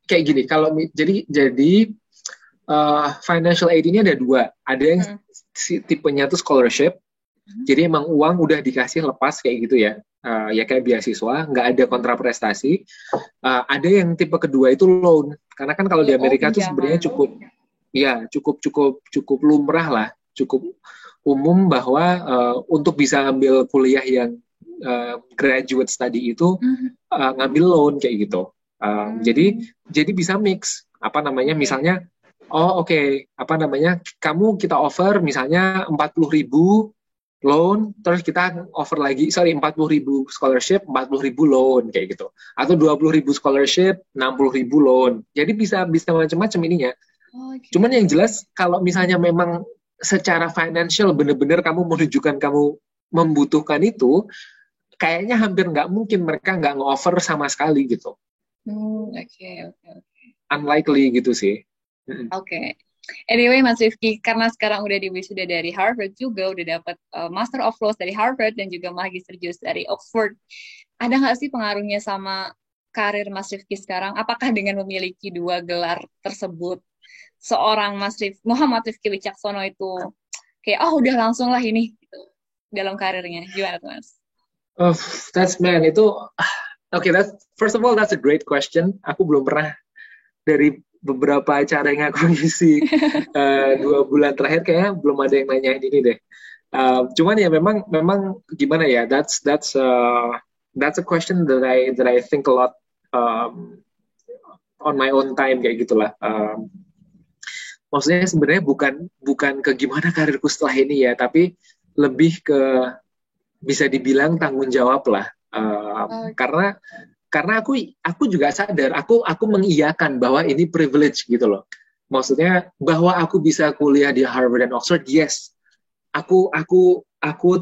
kayak gini, kalau jadi financial aid ini ada dua. Ada yang tipenya tuh scholarship, jadi emang uang udah dikasih lepas kayak gitu ya. Ya kayak beasiswa, nggak ada kontraprestasi. Ada yang tipe kedua itu loan, karena kan kalau di Amerika tuh sebenarnya cukup lumrah lah, cukup umum bahwa untuk bisa ambil kuliah yang graduate study itu ngambil loan kayak gitu. Jadi bisa mix, apa namanya, misalnya kamu kita offer misalnya 40.000 loan, terus kita offer lagi 40.000 scholarship, 40.000 loan kayak gitu, atau 20.000 scholarship, 60.000 loan. Jadi bisa macam-macam ininya. Cuman yang jelas kalau misalnya memang secara financial bener-bener kamu menunjukkan kamu membutuhkan itu, kayaknya hampir nggak mungkin mereka nggak nge-offer sama sekali gitu. Oke. Unlikely gitu sih. Oke. Anyway, Mas Rifki, karena sekarang udah diwisuda dari Harvard juga, udah dapat Master of Laws dari Harvard dan juga Magister Jus dari Oxford. Ada nggak sih pengaruhnya sama karir Mas Rifki sekarang? Apakah dengan memiliki 2 gelar tersebut, seorang Muhammad Rifki Wicaksono itu kayak, udah langsung lah ini gitu, dalam karirnya? Gimana tuh, Mas? First of all, that's a great question. Aku belum pernah, dari beberapa acara yang aku ngisi 2 bulan terakhir kayaknya belum ada yang nanyain ini deh. Cuman ya memang gimana ya, that's a question that I think a lot on my own time kayak gitulah. Maksudnya sebenarnya bukan ke gimana karirku setelah ini ya, tapi lebih ke bisa dibilang tanggung jawab lah. Karena aku juga sadar, aku mengiyakan bahwa ini privilege gitu loh. Maksudnya bahwa aku bisa kuliah di Harvard dan Oxford, yes. Aku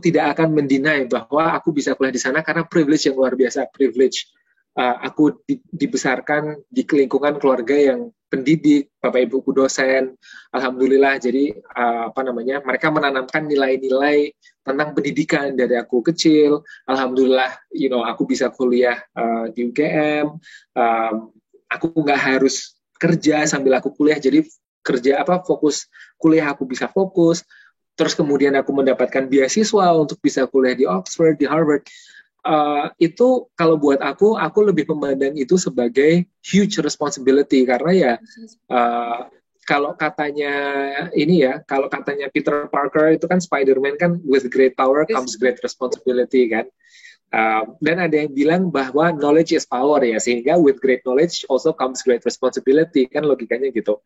tidak akan mendinai bahwa aku bisa kuliah di sana karena privilege yang luar biasa, privilege. Aku dibesarkan di lingkungan keluarga yang pendidik, bapak ibuku dosen, alhamdulillah. Jadi mereka menanamkan nilai-nilai tentang pendidikan dari aku kecil. Alhamdulillah, aku bisa kuliah di UGM. Aku nggak harus kerja sambil aku kuliah, jadi fokus kuliah aku bisa fokus. Terus kemudian aku mendapatkan beasiswa untuk bisa kuliah di Oxford, di Harvard. Itu kalau buat aku lebih memandang itu sebagai huge responsibility, karena ya kalau katanya Peter Parker itu kan Spider-Man kan, with great power comes great responsibility kan. Dan ada yang bilang bahwa knowledge is power ya, sehingga with great knowledge also comes great responsibility, kan logikanya gitu.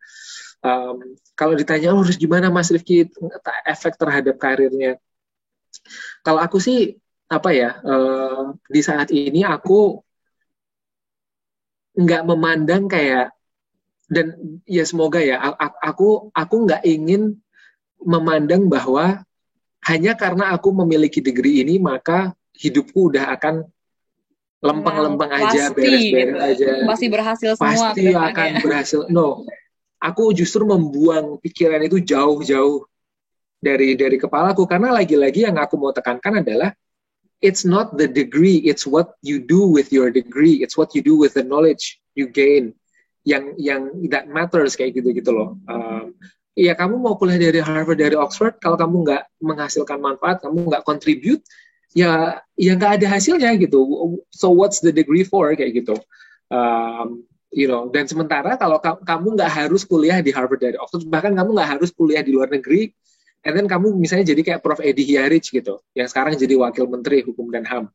Kalau ditanya harus gimana Mas Rifki efek terhadap karirnya, kalau aku sih di saat ini aku nggak memandang kayak, dan ya semoga ya aku nggak ingin memandang bahwa hanya karena aku memiliki degree ini maka hidupku udah akan lempeng-lempeng aja, beres-beres aja, pasti berhasil semua, pasti akan berhasil. No, aku justru membuang pikiran itu jauh-jauh dari kepalaku, karena lagi-lagi yang aku mau tekankan adalah it's not the degree, it's what you do with your degree, it's what you do with the knowledge you gain yang that matters kayak gitu loh. Ya kamu mau kuliah dari Harvard, dari Oxford, kalau kamu nggak menghasilkan manfaat, kamu nggak contribute, ya nggak ada hasilnya gitu. So what's the degree for kayak gitu. Dan sementara kalau kamu nggak harus kuliah di Harvard, dari Oxford, bahkan kamu nggak harus kuliah di luar negeri, and then kamu misalnya jadi kayak Prof. Edi Hiarich gitu, yang sekarang jadi Wakil Menteri Hukum dan HAM.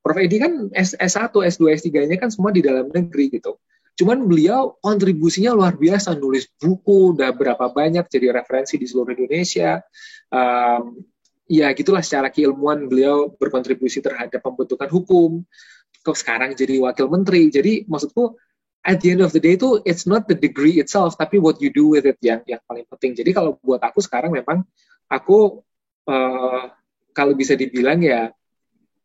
Prof. Edi kan S1, S2, S3-nya kan semua di dalam negeri gitu. Cuman beliau kontribusinya luar biasa, nulis buku, udah berapa banyak, jadi referensi di seluruh Indonesia. Ya gitulah, secara keilmuan beliau berkontribusi terhadap pembentukan hukum. Kok sekarang jadi wakil menteri. Jadi maksudku, at the end of the day itu it's not the degree itself, tapi what you do with it yang paling penting. Jadi kalau buat aku sekarang memang aku kalau bisa dibilang ya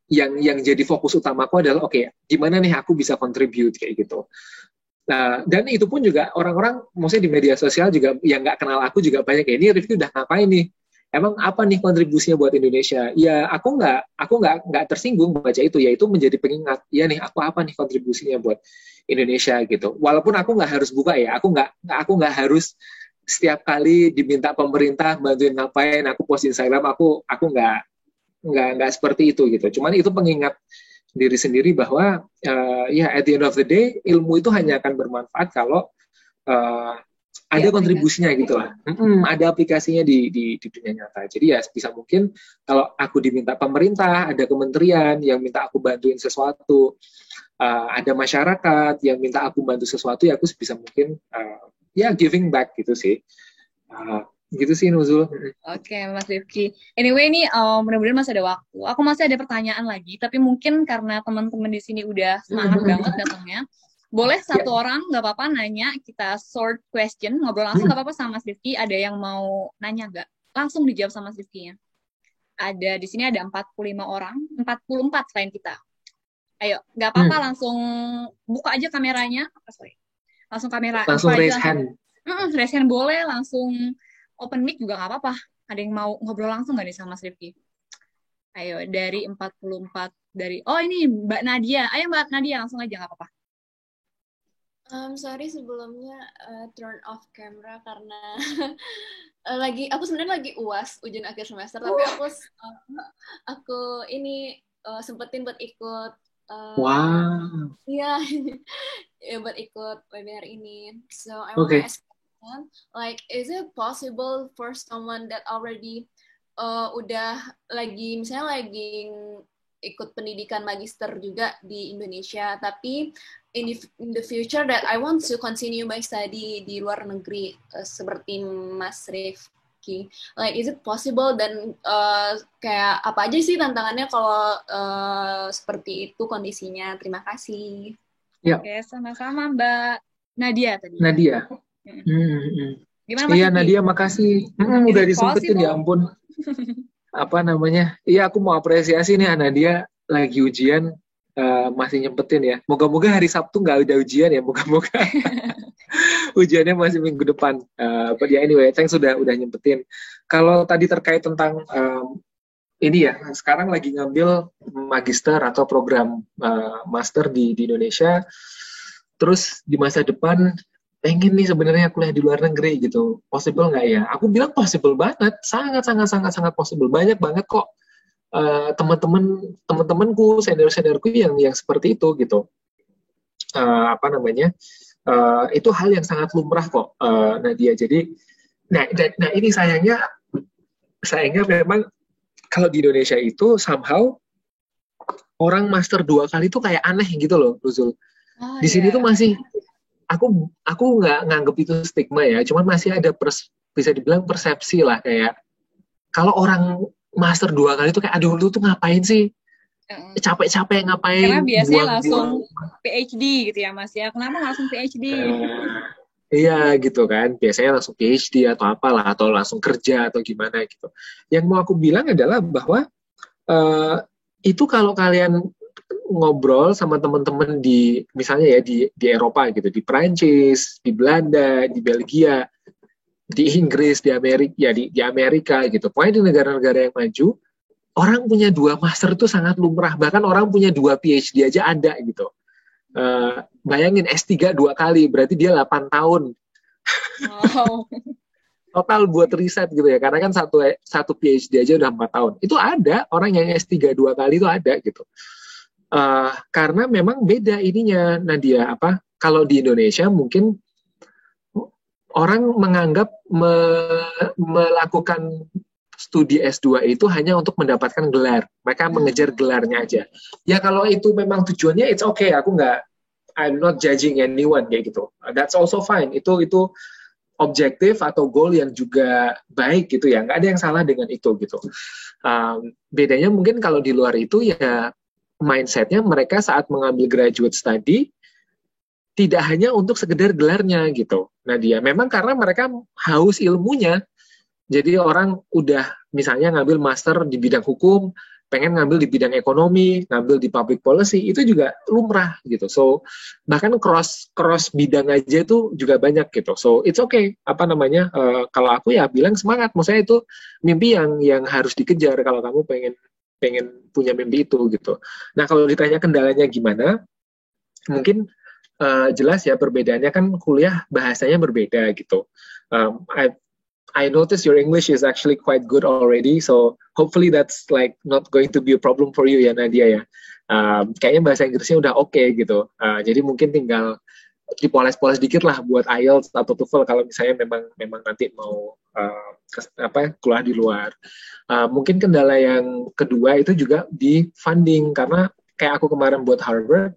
yang jadi fokus utamaku adalah oke, gimana nih aku bisa contribute kayak gitu. Nah, dan itu pun juga orang-orang, maksudnya di media sosial juga yang nggak kenal aku juga banyak ya, ini Rifki udah ngapain nih? Emang apa nih kontribusinya buat Indonesia? Ya aku nggak tersinggung baca itu, ya itu menjadi pengingat. Ya nih, aku apa nih kontribusinya buat Indonesia gitu. Walaupun aku nggak harus buka ya, aku nggak harus setiap kali diminta pemerintah bantuin ngapain, aku post Instagram, aku nggak seperti itu gitu. Cuman itu pengingat diri sendiri bahwa ya at the end of the day ilmu itu hanya akan bermanfaat kalau ada kontribusinya gitu lah. Ada aplikasinya di dunia nyata. Jadi ya bisa mungkin kalau aku diminta pemerintah, ada kementerian yang minta aku bantuin sesuatu, ada masyarakat yang minta aku bantu sesuatu, ya aku bisa mungkin ya giving back gitu sih. Gitu sih Nuzul. Oke, Mas Rifki. Anyway, ini mudah-mudahan masih ada waktu. Aku masih ada pertanyaan lagi, tapi mungkin karena teman-teman di sini udah semangat banget datangnya, boleh satu orang nggak apa-apa nanya, kita short question, ngobrol langsung nggak apa-apa sama Mas Rifki. Ada yang mau nanya nggak? Langsung dijawab sama Mas Rifki-nya. Ada di sini ada 45 orang, 44 selain kita. Ayo, nggak apa-apa, langsung buka aja kameranya. Langsung kamera. Langsung raise hand. Raise hand boleh, langsung open mic juga nggak apa-apa. Ada yang mau ngobrol langsung nggak nih sama Mas Rifki? Ayo, dari 44. Oh ini Mbak Nadia. Ayo Mbak Nadia, langsung aja nggak apa-apa. Sorry sebelumnya turn off camera karena aku sebenarnya lagi UAS, ujian akhir semester, tapi aku ini sempetin buat ikut wow. Iya, buat ikut webinar ini. So I want to ask, like, is it possible for someone that already udah misalnya lagi ikut pendidikan magister juga di Indonesia, tapi in the future that I want to continue my study di luar negeri seperti Mas Rifki, like is it possible, dan kayak apa aja sih tantangannya kalau seperti itu kondisinya? Terima kasih. Ya. Oke, sama-sama Mbak Nadia tadi. Nadia. Gimana Mas Iya Nadia, makasih. Udah disempetin, ya ampun. Apa namanya? Iya, aku mau apresiasi nih Nadia lagi ujian, masih nyempetin ya. Moga-moga hari Sabtu nggak ada ujian ya, moga-moga. Ujiannya masih minggu depan. But ya anyway, thanks udah nyempetin. Kalau tadi terkait tentang ini ya, sekarang lagi ngambil magister atau program master di Indonesia. Terus di masa depan pengen nih sebenarnya kuliah di luar negeri gitu. Possible nggak ya? Aku bilang possible banget, sangat possible. Banyak banget kok teman-temanku, seniorku yang seperti itu gitu. Apa namanya? Itu hal yang sangat lumrah kok, Nadia. Jadi, nah ini sayangnya memang kalau di Indonesia itu somehow orang master 2 kali itu kayak aneh gitu loh, Nuzul. Di sini tuh masih aku nggak nganggep itu stigma ya, cuman masih ada bisa dibilang persepsi lah, kayak kalau orang master 2 kali itu kayak aduh lu tuh ngapain sih, capek-capek ngapain, karena biasanya langsung PhD gitu ya Mas ya, kenapa langsung PhD? Iya gitu kan, biasanya langsung PhD atau apalah, atau langsung kerja atau gimana gitu. Yang mau aku bilang adalah bahwa itu kalau kalian ngobrol sama teman-teman di misalnya ya di Eropa gitu, di Prancis, di Belanda, di Belgia, di Inggris, di Amerika ya, di Amerika gitu. Pokoknya di negara-negara yang maju, orang punya 2 master itu sangat lumrah, bahkan orang punya 2 PhD aja ada gitu. Bayangin S3 2 kali, berarti dia 8 tahun. Wow. Total buat riset gitu ya, karena kan satu PhD aja udah 4 tahun. Itu ada orang yang S3 2 kali itu ada gitu. Karena memang beda ininya Nadia, kalau di Indonesia mungkin orang menganggap melakukan studi S2 itu hanya untuk mendapatkan gelar, mereka mengejar gelarnya aja. Ya kalau itu memang tujuannya it's okay, aku I'm not judging anyone kayak gitu. That's also fine. Itu objektif atau goal yang juga baik gitu ya. Nggak ada yang salah dengan itu gitu. Bedanya mungkin kalau di luar itu ya mindsetnya mereka saat mengambil graduate study tidak hanya untuk sekedar gelarnya gitu. Nah dia memang karena mereka haus ilmunya. Jadi orang udah misalnya ngambil master di bidang hukum, pengen ngambil di bidang ekonomi, ngambil di public policy, itu juga lumrah gitu. So bahkan cross bidang aja itu juga banyak gitu. So it's okay. Kalau aku ya bilang semangat. Maksudnya itu mimpi yang harus dikejar kalau kamu pengen punya mimpi itu gitu. Nah kalau ditanya kendalanya gimana, mungkin jelas ya perbedaannya kan kuliah bahasanya berbeda gitu. I notice your English is actually quite good already, so hopefully that's like not going to be a problem for you ya Nadia ya. Kayaknya bahasa Inggrisnya udah oke gitu. Jadi mungkin tinggal dipoles-poles dikit lah buat IELTS atau TOEFL kalau misalnya memang nanti mau kuliah di luar. Mungkin kendala yang kedua itu juga di funding karena kayak aku kemarin buat Harvard,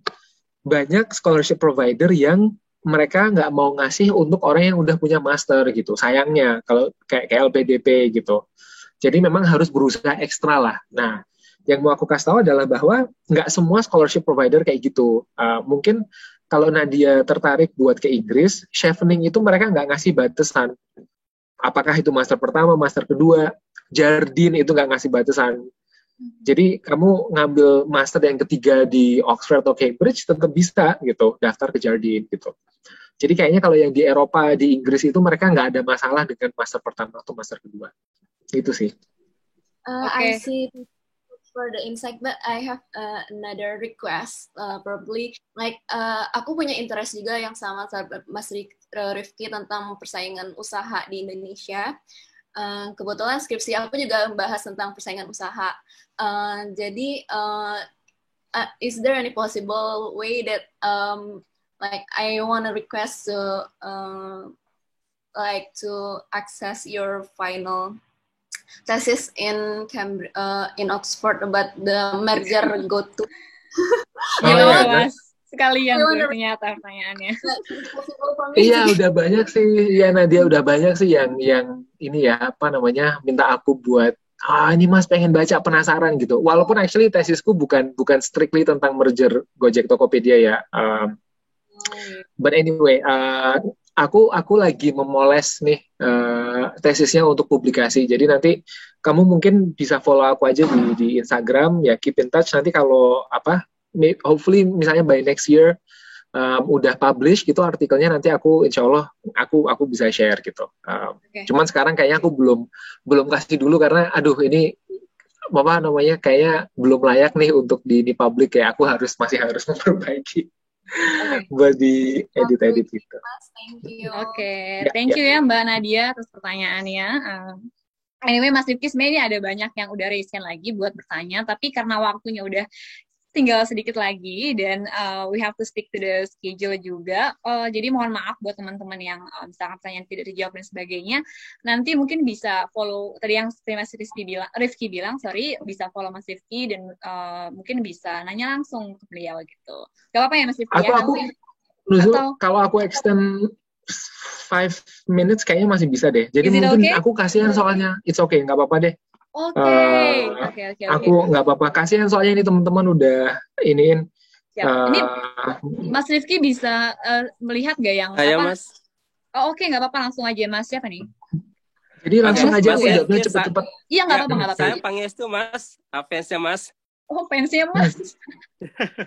banyak scholarship provider yang mereka nggak mau ngasih untuk orang yang udah punya master gitu. Sayangnya kalau kayak LPDP gitu. Jadi memang harus berusaha ekstra lah. Nah, yang mau aku kasih tahu adalah bahwa nggak semua scholarship provider kayak gitu. Mungkin kalau Nadia tertarik buat ke Inggris, Chevening itu mereka nggak ngasih batasan. Apakah itu master pertama, master kedua, Jardine itu nggak ngasih batasan. Jadi kamu ngambil master yang ketiga di Oxford atau Cambridge tetap bisa gitu daftar ke Jardine gitu. Jadi kayaknya kalau yang di Eropa, di Inggris itu mereka nggak ada masalah dengan master pertama atau master kedua. Itu sih. I see for the insight, but I have another request. Probably like aku punya interest juga yang sama Mas Rifki tentang persaingan usaha di Indonesia. Kebetulan skripsi aku juga membahas tentang persaingan usaha. Jadi, is there any possible way that like I want to request to like to access your final thesis in Oxford about the merger GoTo? Mas. Sekalian ternyata pertanyaannya. Iya udah banyak sih ya Nadia, udah banyak sih yang ini ya minta aku buat ini Mas pengen baca, penasaran gitu. Walaupun actually tesisku bukan strictly tentang merger Gojek Tokopedia ya. But anyway, aku lagi memoles nih tesisnya untuk publikasi. Jadi nanti kamu mungkin bisa follow aku aja di Instagram ya, keep in touch. Nanti kalau hopefully misalnya by next year udah publish gitu artikelnya, nanti aku insya Allah aku bisa share gitu. Cuman sekarang kayaknya aku belum kasih dulu karena ini kayaknya belum layak nih untuk di publik ya. Aku masih harus memperbaiki buat di edit gitu. Thank you ya Mbak Nadia atas pertanyaannya. Anyway Mas Rifki, sebenarnya ada banyak yang udah raise lagi buat bertanya, tapi karena waktunya udah tinggal sedikit lagi dan we have to stick to the schedule juga. Jadi mohon maaf buat teman-teman yang misalkan pertanyaan tidak dijawab dan sebagainya. Nanti mungkin bisa follow tadi yang Mas Rifki bilang, bisa follow Mas Rifki dan mungkin bisa nanya langsung ke beliau gitu. Gak apa-apa ya Mas Rifki Kalau aku extend 5 minutes kayaknya masih bisa deh. Jadi mungkin aku kasihan soalnya. It's okay, nggak apa-apa deh. Oke. Aku nggak apa-apa, kasihan soalnya ini teman-teman udah iniin. Ini Mas Rifki bisa melihat nggak yang Mas. Oke, nggak apa-apa, langsung aja Mas. Siapa nih? Jadi langsung aja aku jawabnya cepet-cepet. Iya nggak apa-apa. Saya Pangestu Mas, fansnya Mas. Oh fansnya Mas.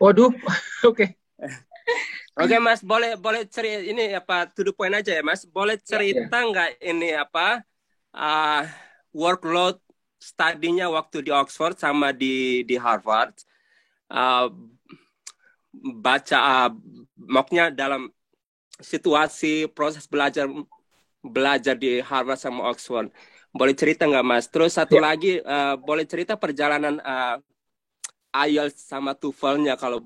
Waduh, oke. Oke Mas, boleh cerita ini to the point aja ya Mas. Boleh cerita nggak ini workload studinya waktu di Oxford sama di Harvard, maksudnya dalam situasi proses belajar di Harvard sama Oxford, boleh cerita nggak Mas? Terus satu lagi, boleh cerita perjalanan IELTS sama TOEFL-nya kalau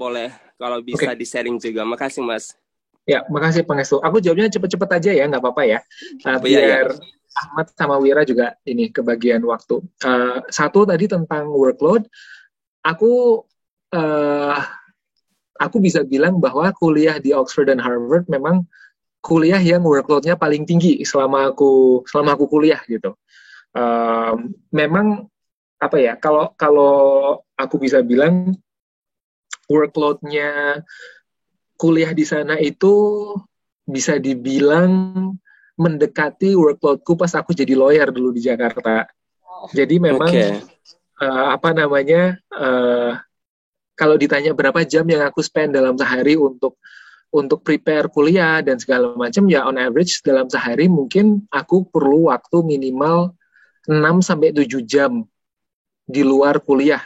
bisa di sharing juga. Makasih Mas. Ya, makasih Pangestu. Aku jawabnya cepet-cepet aja ya, nggak apa-apa ya. Biar Ahmad sama Wira juga ini kebagian waktu. Satu tadi tentang workload. Aku aku bisa bilang bahwa kuliah di Oxford dan Harvard memang kuliah yang workload-nya paling tinggi selama aku kuliah gitu. Memang apa ya, kalau aku bisa bilang workload-nya kuliah di sana itu bisa dibilang mendekati workload-ku pas aku jadi lawyer dulu di Jakarta. Jadi memang apa namanya, kalau ditanya berapa jam yang aku spend dalam sehari untuk prepare kuliah dan segala macam, ya on average dalam sehari mungkin aku perlu waktu minimal 6-7 jam di luar kuliah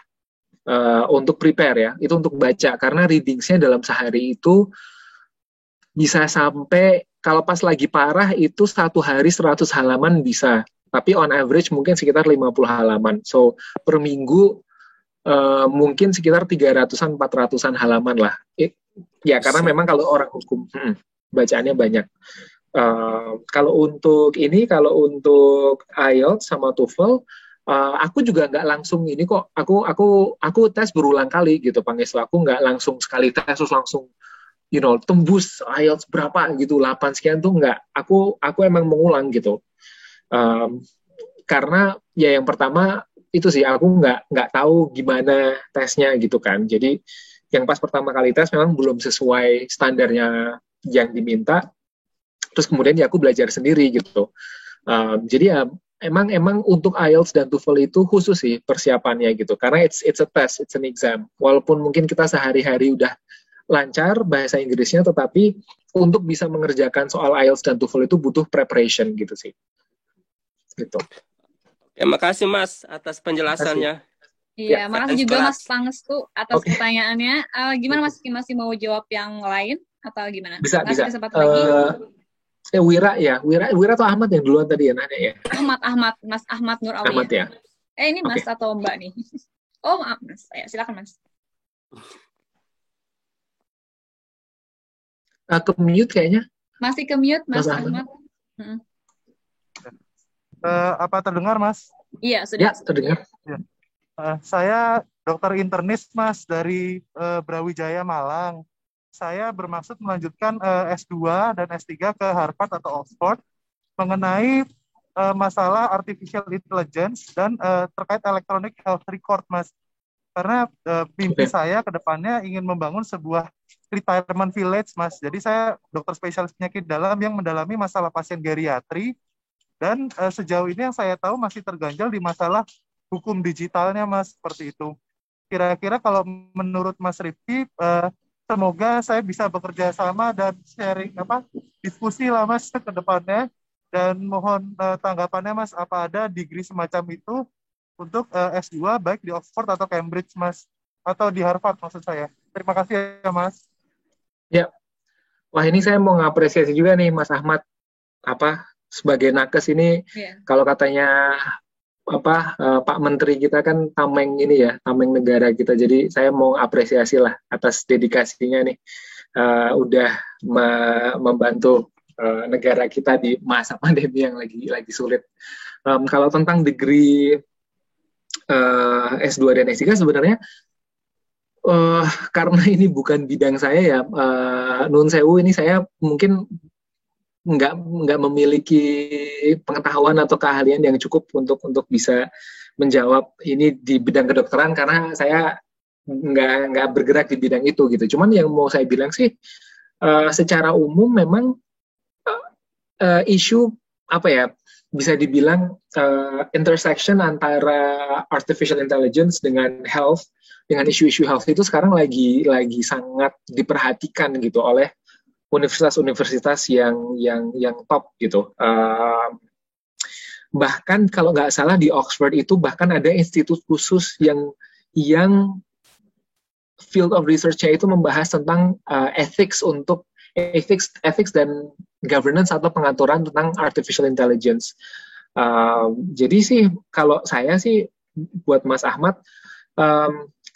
untuk prepare ya, itu untuk baca, karena readings-nya dalam sehari itu bisa sampai, kalau pas lagi parah itu satu hari 100 halaman bisa, tapi on average mungkin sekitar 50 halaman. So per minggu mungkin sekitar 300-an 400-an halaman lah. Ya karena memang kalau orang hukum bacaannya banyak. Kalau untuk IELTS sama TOEFL, aku juga nggak langsung ini kok. Aku tes berulang kali gitu, Pangestu. Aku nggak langsung sekali tes terus langsung tembus IELTS berapa gitu, 8 sekian tuh nggak. Aku emang mengulang gitu. Karena ya yang pertama itu sih, aku nggak tahu gimana tesnya gitu kan. Jadi yang pas pertama kali tes memang belum sesuai standarnya yang diminta. Terus kemudian ya aku belajar sendiri gitu. Jadi ya emang untuk IELTS dan TOEFL itu khusus sih persiapannya gitu. Karena it's a test, it's an exam. Walaupun mungkin kita sehari-hari udah lancar bahasa Inggrisnya, tetapi untuk bisa mengerjakan soal IELTS dan TOEFL itu butuh preparation gitu sih. Gitu. Ya, makasih Mas atas penjelasannya. Iya, makasih juga Mas Pangestu atas pertanyaannya. Gimana Mas, masih mau jawab yang lain atau gimana? Bisa. Lagi? Wira atau Ahmad yang duluan tadi ya nanya ya? Ahmad, Mas Ahmad Nur Awi. Ahmad ya. Ini Mas atau Mbak nih? Oh maaf Mas, silakan Mas. Ke mute kayaknya. Masih ke mute Mas Ahmad. Apa terdengar Mas? Iya sudah. Ya terdengar. Ya. Saya dokter internis Mas dari Brawijaya Malang. Saya bermaksud melanjutkan S2 dan S3 ke Harvard atau Oxford mengenai masalah artificial intelligence dan terkait electronic health record Mas. Karena mimpi saya ke depannya ingin membangun sebuah retirement village Mas. Jadi saya dokter spesialis penyakit dalam yang mendalami masalah pasien geriatri, dan sejauh ini yang saya tahu masih terganjal di masalah hukum digitalnya Mas, seperti itu. Kira-kira kalau menurut Mas Rifki, semoga saya bisa bekerja sama dan sharing diskusi lah Mas ke depannya, dan mohon tanggapannya Mas, apa ada degree semacam itu untuk S2 baik di Oxford atau Cambridge Mas, atau di Harvard maksud saya. Terima kasih ya Mas. Ya. Wah, ini saya mau ngapresiasi juga nih Mas Ahmad, sebagai nakes ini, kalau katanya Pak Menteri kita kan tameng ini ya, tameng negara kita. Jadi saya mau apresiasi lah atas dedikasinya nih, udah membantu negara kita di masa pandemi yang lagi sulit. Kalau tentang degree S2 dan S3 sebenarnya karena ini bukan bidang saya ya, nun sewu, ini saya mungkin nggak memiliki pengetahuan atau keahlian yang cukup untuk bisa menjawab ini di bidang kedokteran, karena saya nggak bergerak di bidang itu gitu. Cuman yang mau saya bilang sih, secara umum memang isu bisa dibilang intersection antara artificial intelligence dengan health, dengan isu-isu health itu sekarang lagi sangat diperhatikan gitu oleh universitas-universitas yang top gitu. Bahkan kalau nggak salah di Oxford itu bahkan ada institut khusus yang field of research-nya itu membahas tentang ethics dan governance atau pengaturan tentang artificial intelligence. Jadi sih kalau saya sih buat Mas Ahmad,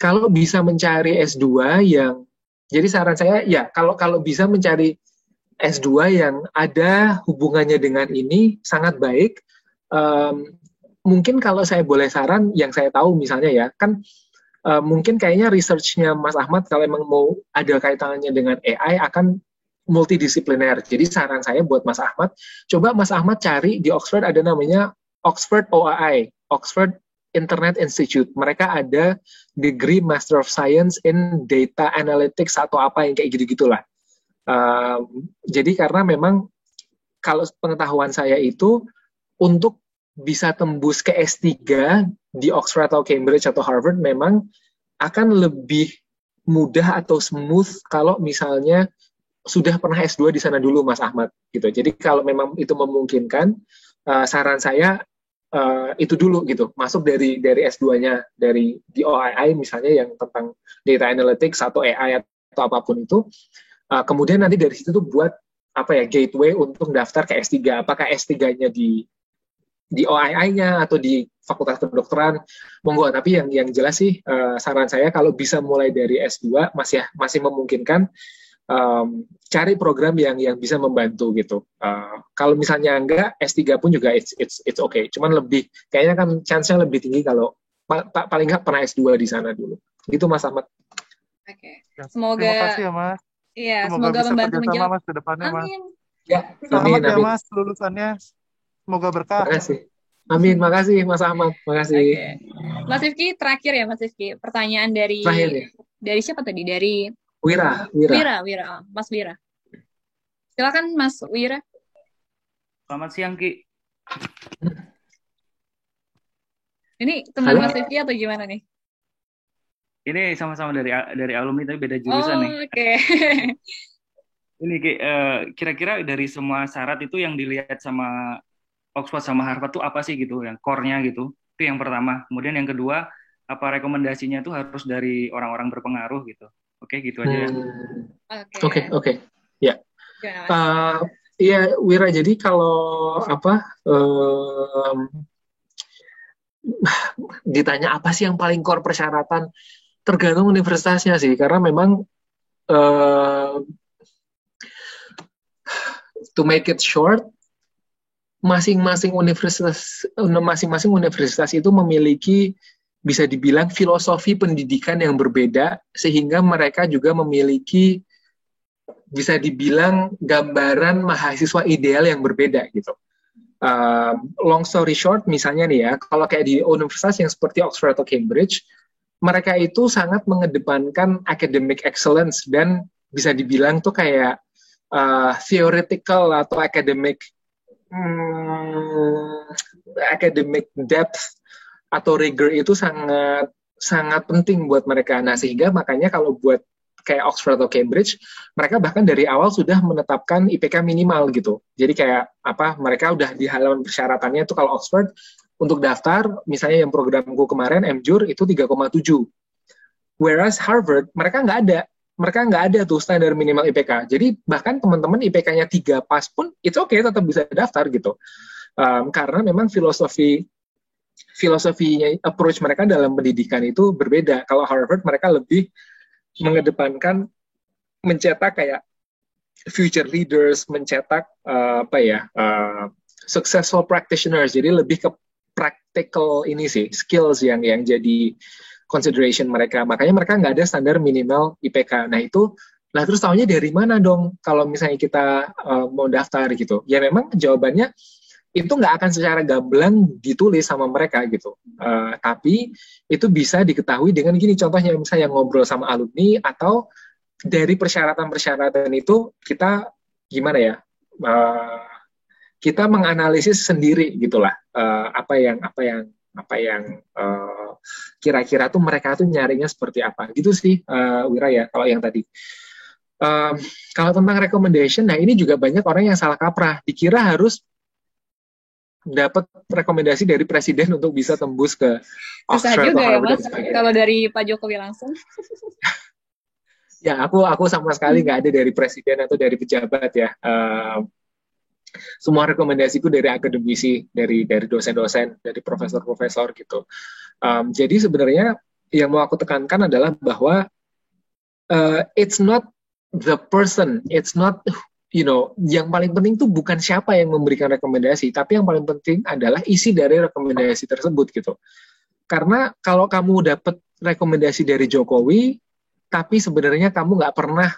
kalau bisa mencari S2 yang, jadi saran saya ya kalau bisa mencari S2 yang ada hubungannya dengan ini sangat baik. Mungkin kalau saya boleh saran, yang saya tahu misalnya ya, kan mungkin kayaknya research-nya Mas Ahmad kalau emang mau ada kaitannya dengan AI akan multidisipliner. Jadi saran saya buat Mas Ahmad, coba Mas Ahmad cari di Oxford ada namanya Oxford OAI, Oxford Internet Institute. Mereka ada degree Master of Science in Data Analytics atau apa yang kayak gitu-gitulah. Jadi karena memang kalau pengetahuan saya itu untuk bisa tembus ke S3 di Oxford atau Cambridge atau Harvard memang akan lebih mudah atau smooth kalau misalnya sudah pernah S2 di sana dulu Mas Ahmad gitu. Jadi kalau memang itu memungkinkan, saran saya itu dulu gitu, masuk dari S2-nya dari di OII misalnya yang tentang data analytics atau AI atau apapun itu. Kemudian nanti dari situ tuh buat apa ya, gateway untuk daftar ke S3. Apakah S3-nya di OII-nya atau di Fakultas Kedokteran, monggo. Tapi yang jelas sih saran saya kalau bisa mulai dari S2 masih memungkinkan, cari program yang bisa membantu gitu. Kalau misalnya enggak, S3 pun juga it's okay. Cuman lebih kayaknya kan chance-nya lebih tinggi kalau paling nggak pernah S2 di sana dulu. Gitu Mas Ahmad. Oke. Semoga. Terima kasih ya Mas. Iya, semoga bisa membantu menjawab Mas ke depannya, Mas. Amin. Ya, selamat ya Mas lulusannya. Semoga berkah. Terima kasih. Amin, makasih Mas Ahmad, makasih. Okay. Mas Rifki terakhir ya Mas Rifki. Pertanyaan dari dari siapa tadi? Dari Wira. Mas Wira. Silakan Mas Wira. Selamat siang Ki. Ini teman Mas Rifki atau gimana nih? Ini sama-sama dari alumni tapi beda jurusan nih. Oke. Ini Ki, kira-kira dari semua syarat itu yang dilihat sama Oxford sama Harvard tuh apa sih gitu, yang core-nya gitu. Itu yang pertama. Kemudian yang kedua, apa rekomendasinya tuh harus dari orang-orang berpengaruh gitu. Oke, gitu aja ya. Oke. Ya. Iya, Wira, jadi kalau ditanya apa sih yang paling core persyaratan, tergantung universitasnya sih, karena memang to make it short, masing-masing universitas itu memiliki, bisa dibilang, filosofi pendidikan yang berbeda, sehingga mereka juga memiliki, bisa dibilang, gambaran mahasiswa ideal yang berbeda gitu. Long story short, misalnya nih ya, kalau kayak di universitas yang seperti Oxford atau Cambridge, mereka itu sangat mengedepankan academic excellence dan bisa dibilang tuh kayak theoretical atau academic depth atau rigor itu sangat penting buat mereka. Nah, sehingga makanya kalau buat kayak Oxford atau Cambridge, mereka bahkan dari awal sudah menetapkan IPK minimal gitu. Jadi kayak mereka udah di halaman persyaratannya tuh kalau Oxford untuk daftar, misalnya yang programku kemarin MJUR itu 3,7. Whereas Harvard mereka nggak ada tuh standar minimal IPK. Jadi bahkan teman-teman IPK-nya 3 pas pun it's okay, tetap bisa daftar gitu. Karena memang filosofinya, approach mereka dalam pendidikan itu berbeda. Kalau Harvard mereka lebih mengedepankan mencetak kayak future leaders, mencetak successful practitioners. Jadi lebih ke practical ini sih, skills yang jadi consideration mereka. Makanya mereka nggak ada standar minimal IPK. Nah itu, terus tahunya dari mana dong kalau misalnya kita mau daftar gitu? Ya memang jawabannya itu nggak akan secara gamblang ditulis sama mereka gitu. Tapi itu bisa diketahui dengan gini, contohnya misalnya ngobrol sama alumni atau dari persyaratan-persyaratan itu kita gimana ya? Kita menganalisis sendiri gitulah, apa yang kira-kira tuh mereka tuh nyarinya seperti apa gitu sih, Wira ya. Kalau yang tadi, kalau tentang recommendation, nah ini juga banyak orang yang salah kaprah, dikira harus dapat rekomendasi dari presiden untuk bisa tembus ke Oxford atau Harvard. Susah juga ya Mas, kalau dari Pak Jokowi langsung. Ya, aku sama sekali nggak ada dari presiden atau dari pejabat ya. Semua rekomendasiku dari akademisi, dari dosen-dosen, dari profesor-profesor gitu. Jadi sebenarnya yang mau aku tekankan adalah bahwa it's not the person, it's not, yang paling penting tuh bukan siapa yang memberikan rekomendasi, tapi yang paling penting adalah isi dari rekomendasi tersebut gitu. Karena kalau kamu dapat rekomendasi dari Jokowi, tapi sebenarnya kamu nggak pernah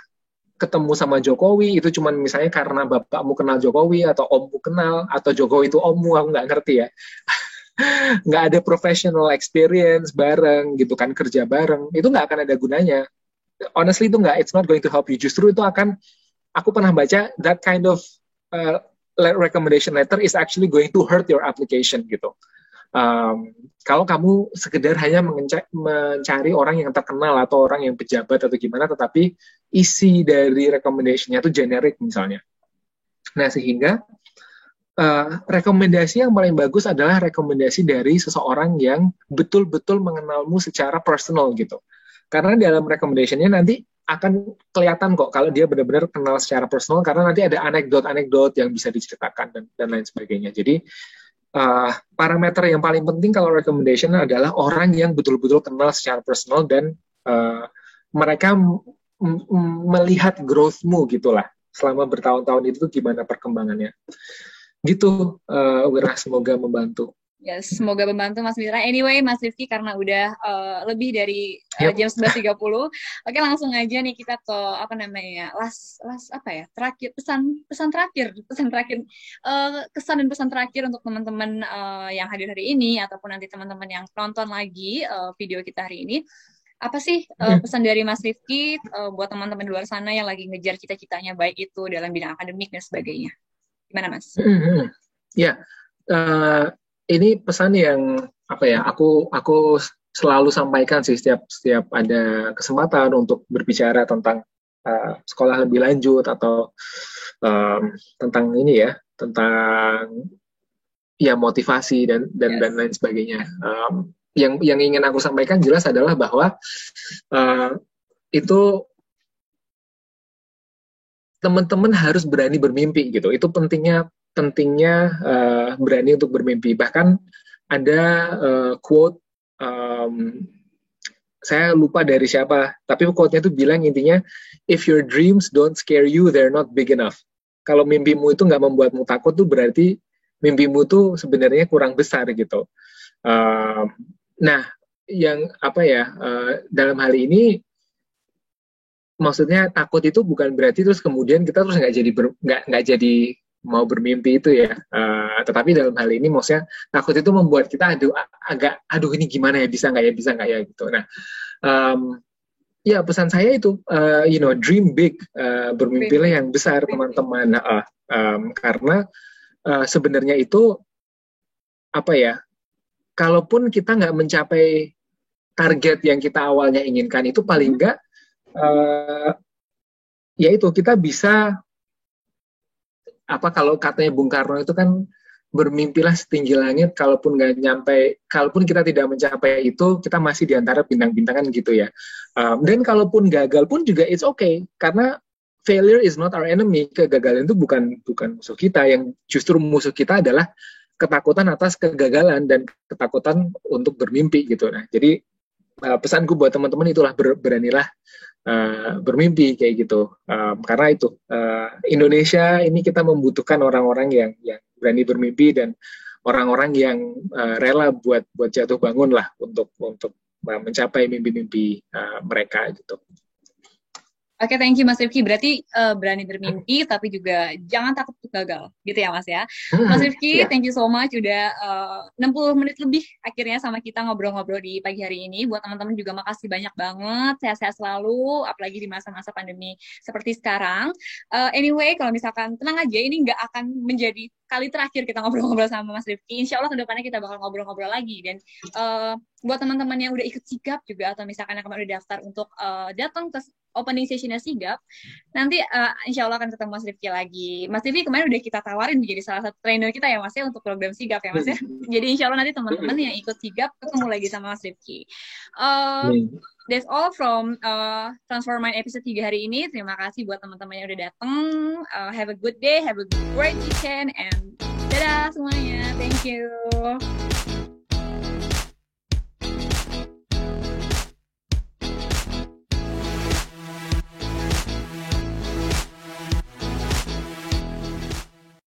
ketemu sama Jokowi, itu cuman misalnya karena bapakmu kenal Jokowi, atau ommu kenal, atau Jokowi itu ommu, aku nggak ngerti ya. Nggak ada professional experience bareng gitu kan, kerja bareng, itu nggak akan ada gunanya. Honestly itu nggak, it's not going to help you. Justru itu akan, aku pernah baca, that kind of recommendation letter is actually going to hurt your application gitu. Kalau kamu sekedar hanya mencari orang yang terkenal atau orang yang pejabat atau gimana, tetapi isi dari recommendation-nya itu generik misalnya. Nah, sehingga rekomendasi yang paling bagus adalah rekomendasi dari seseorang yang betul-betul mengenalmu secara personal gitu. Karena dalam recommendation-nya nanti akan kelihatan kok kalau dia benar-benar kenal secara personal, karena nanti ada anekdot-anekdot yang bisa diceritakan dan lain sebagainya. Jadi parameter yang paling penting kalau recommendation adalah orang yang betul-betul kenal secara personal dan mereka melihat growth-mu gitulah selama bertahun-tahun itu gimana perkembangannya gitu. Wira, semoga membantu. Yes, semoga membantu Mas Mitra. Anyway, Mas Rifki, karena udah lebih dari jam 11.30, oke langsung aja nih kita ke apa namanya, last apa ya, terakhir pesan terakhir kesan dan pesan terakhir untuk teman-teman yang hadir hari ini ataupun nanti teman-teman yang nonton lagi video kita hari ini. Apa sih pesan dari Mas Rifki buat teman-teman di luar sana yang lagi ngejar cita-citanya, baik itu dalam bidang akademik dan sebagainya? Gimana, Mas? Ya. Ini pesan yang apa ya, aku selalu sampaikan sih setiap ada kesempatan untuk berbicara tentang sekolah lebih lanjut atau tentang ini ya, tentang ya motivasi dan lain sebagainya. Yang ingin aku sampaikan jelas adalah bahwa itu teman-teman harus berani bermimpi gitu. Itu pentingnya berani untuk bermimpi. Bahkan ada quote, saya lupa dari siapa, tapi quote-nya itu bilang intinya, if your dreams don't scare you, they're not big enough. Kalau mimpimu itu nggak membuatmu takut tuh berarti mimpimu tuh sebenarnya kurang besar gitu. Nah, yang apa ya, dalam hal ini maksudnya takut itu bukan berarti terus kemudian kita terus nggak jadi mau bermimpi itu ya, tetapi dalam hal ini maksudnya takut itu membuat kita aduh ini gimana ya, bisa nggak ya gitu. Nah, ya pesan saya itu dream big, bermimpilah yang besar teman-teman, karena sebenarnya itu apa ya, kalaupun kita nggak mencapai target yang kita awalnya inginkan, itu paling nggak ya itu kita bisa, apa kalau katanya Bung Karno itu kan, bermimpilah setinggi langit, kalaupun kita tidak mencapai itu, kita masih di antara bintang-bintangan gitu ya. Dan kalaupun gagal pun juga it's okay, karena failure is not our enemy. Kegagalan itu bukan musuh kita, yang justru musuh kita adalah ketakutan atas kegagalan dan ketakutan untuk bermimpi gitu. Nah, jadi pesanku buat teman-teman itulah, beranilah bermimpi kayak gitu, karena itu Indonesia ini kita membutuhkan orang-orang yang berani bermimpi dan orang-orang yang rela buat jatuh bangun lah untuk mencapai mimpi-mimpi mereka gitu. Oke, thank you Mas Rifki. Berarti berani bermimpi, tapi juga jangan takut untuk gagal, gitu ya Mas ya. Mas Rifki, thank you so much udah 60 menit lebih akhirnya sama kita ngobrol-ngobrol di pagi hari ini. Buat teman-teman juga makasih banyak banget, sehat-sehat selalu, apalagi di masa-masa pandemi seperti sekarang. Anyway, kalau misalkan tenang aja, ini nggak akan menjadi kali terakhir kita ngobrol-ngobrol sama Mas Rifki. Insya Allah kedepannya kita bakal ngobrol-ngobrol lagi. Dan buat teman-teman yang udah ikut sigap juga, atau misalkan yang kemarin udah daftar untuk datang ke opening sessionnya sigap, nanti insya Allah akan ketemu Mas Rifki lagi. Mas Rifki kemarin udah kita tawarin menjadi salah satu trainer kita ya Mas ya, untuk program sigap ya Mas ya. Jadi insya Allah nanti teman-teman yang ikut sigap ketemu lagi sama Mas Rifki. That's all from Transform Mind episode 3 hari ini. Terima kasih buat teman-teman yang udah datang. Have a good day, have a great weekend, and dadah semuanya. Thank you.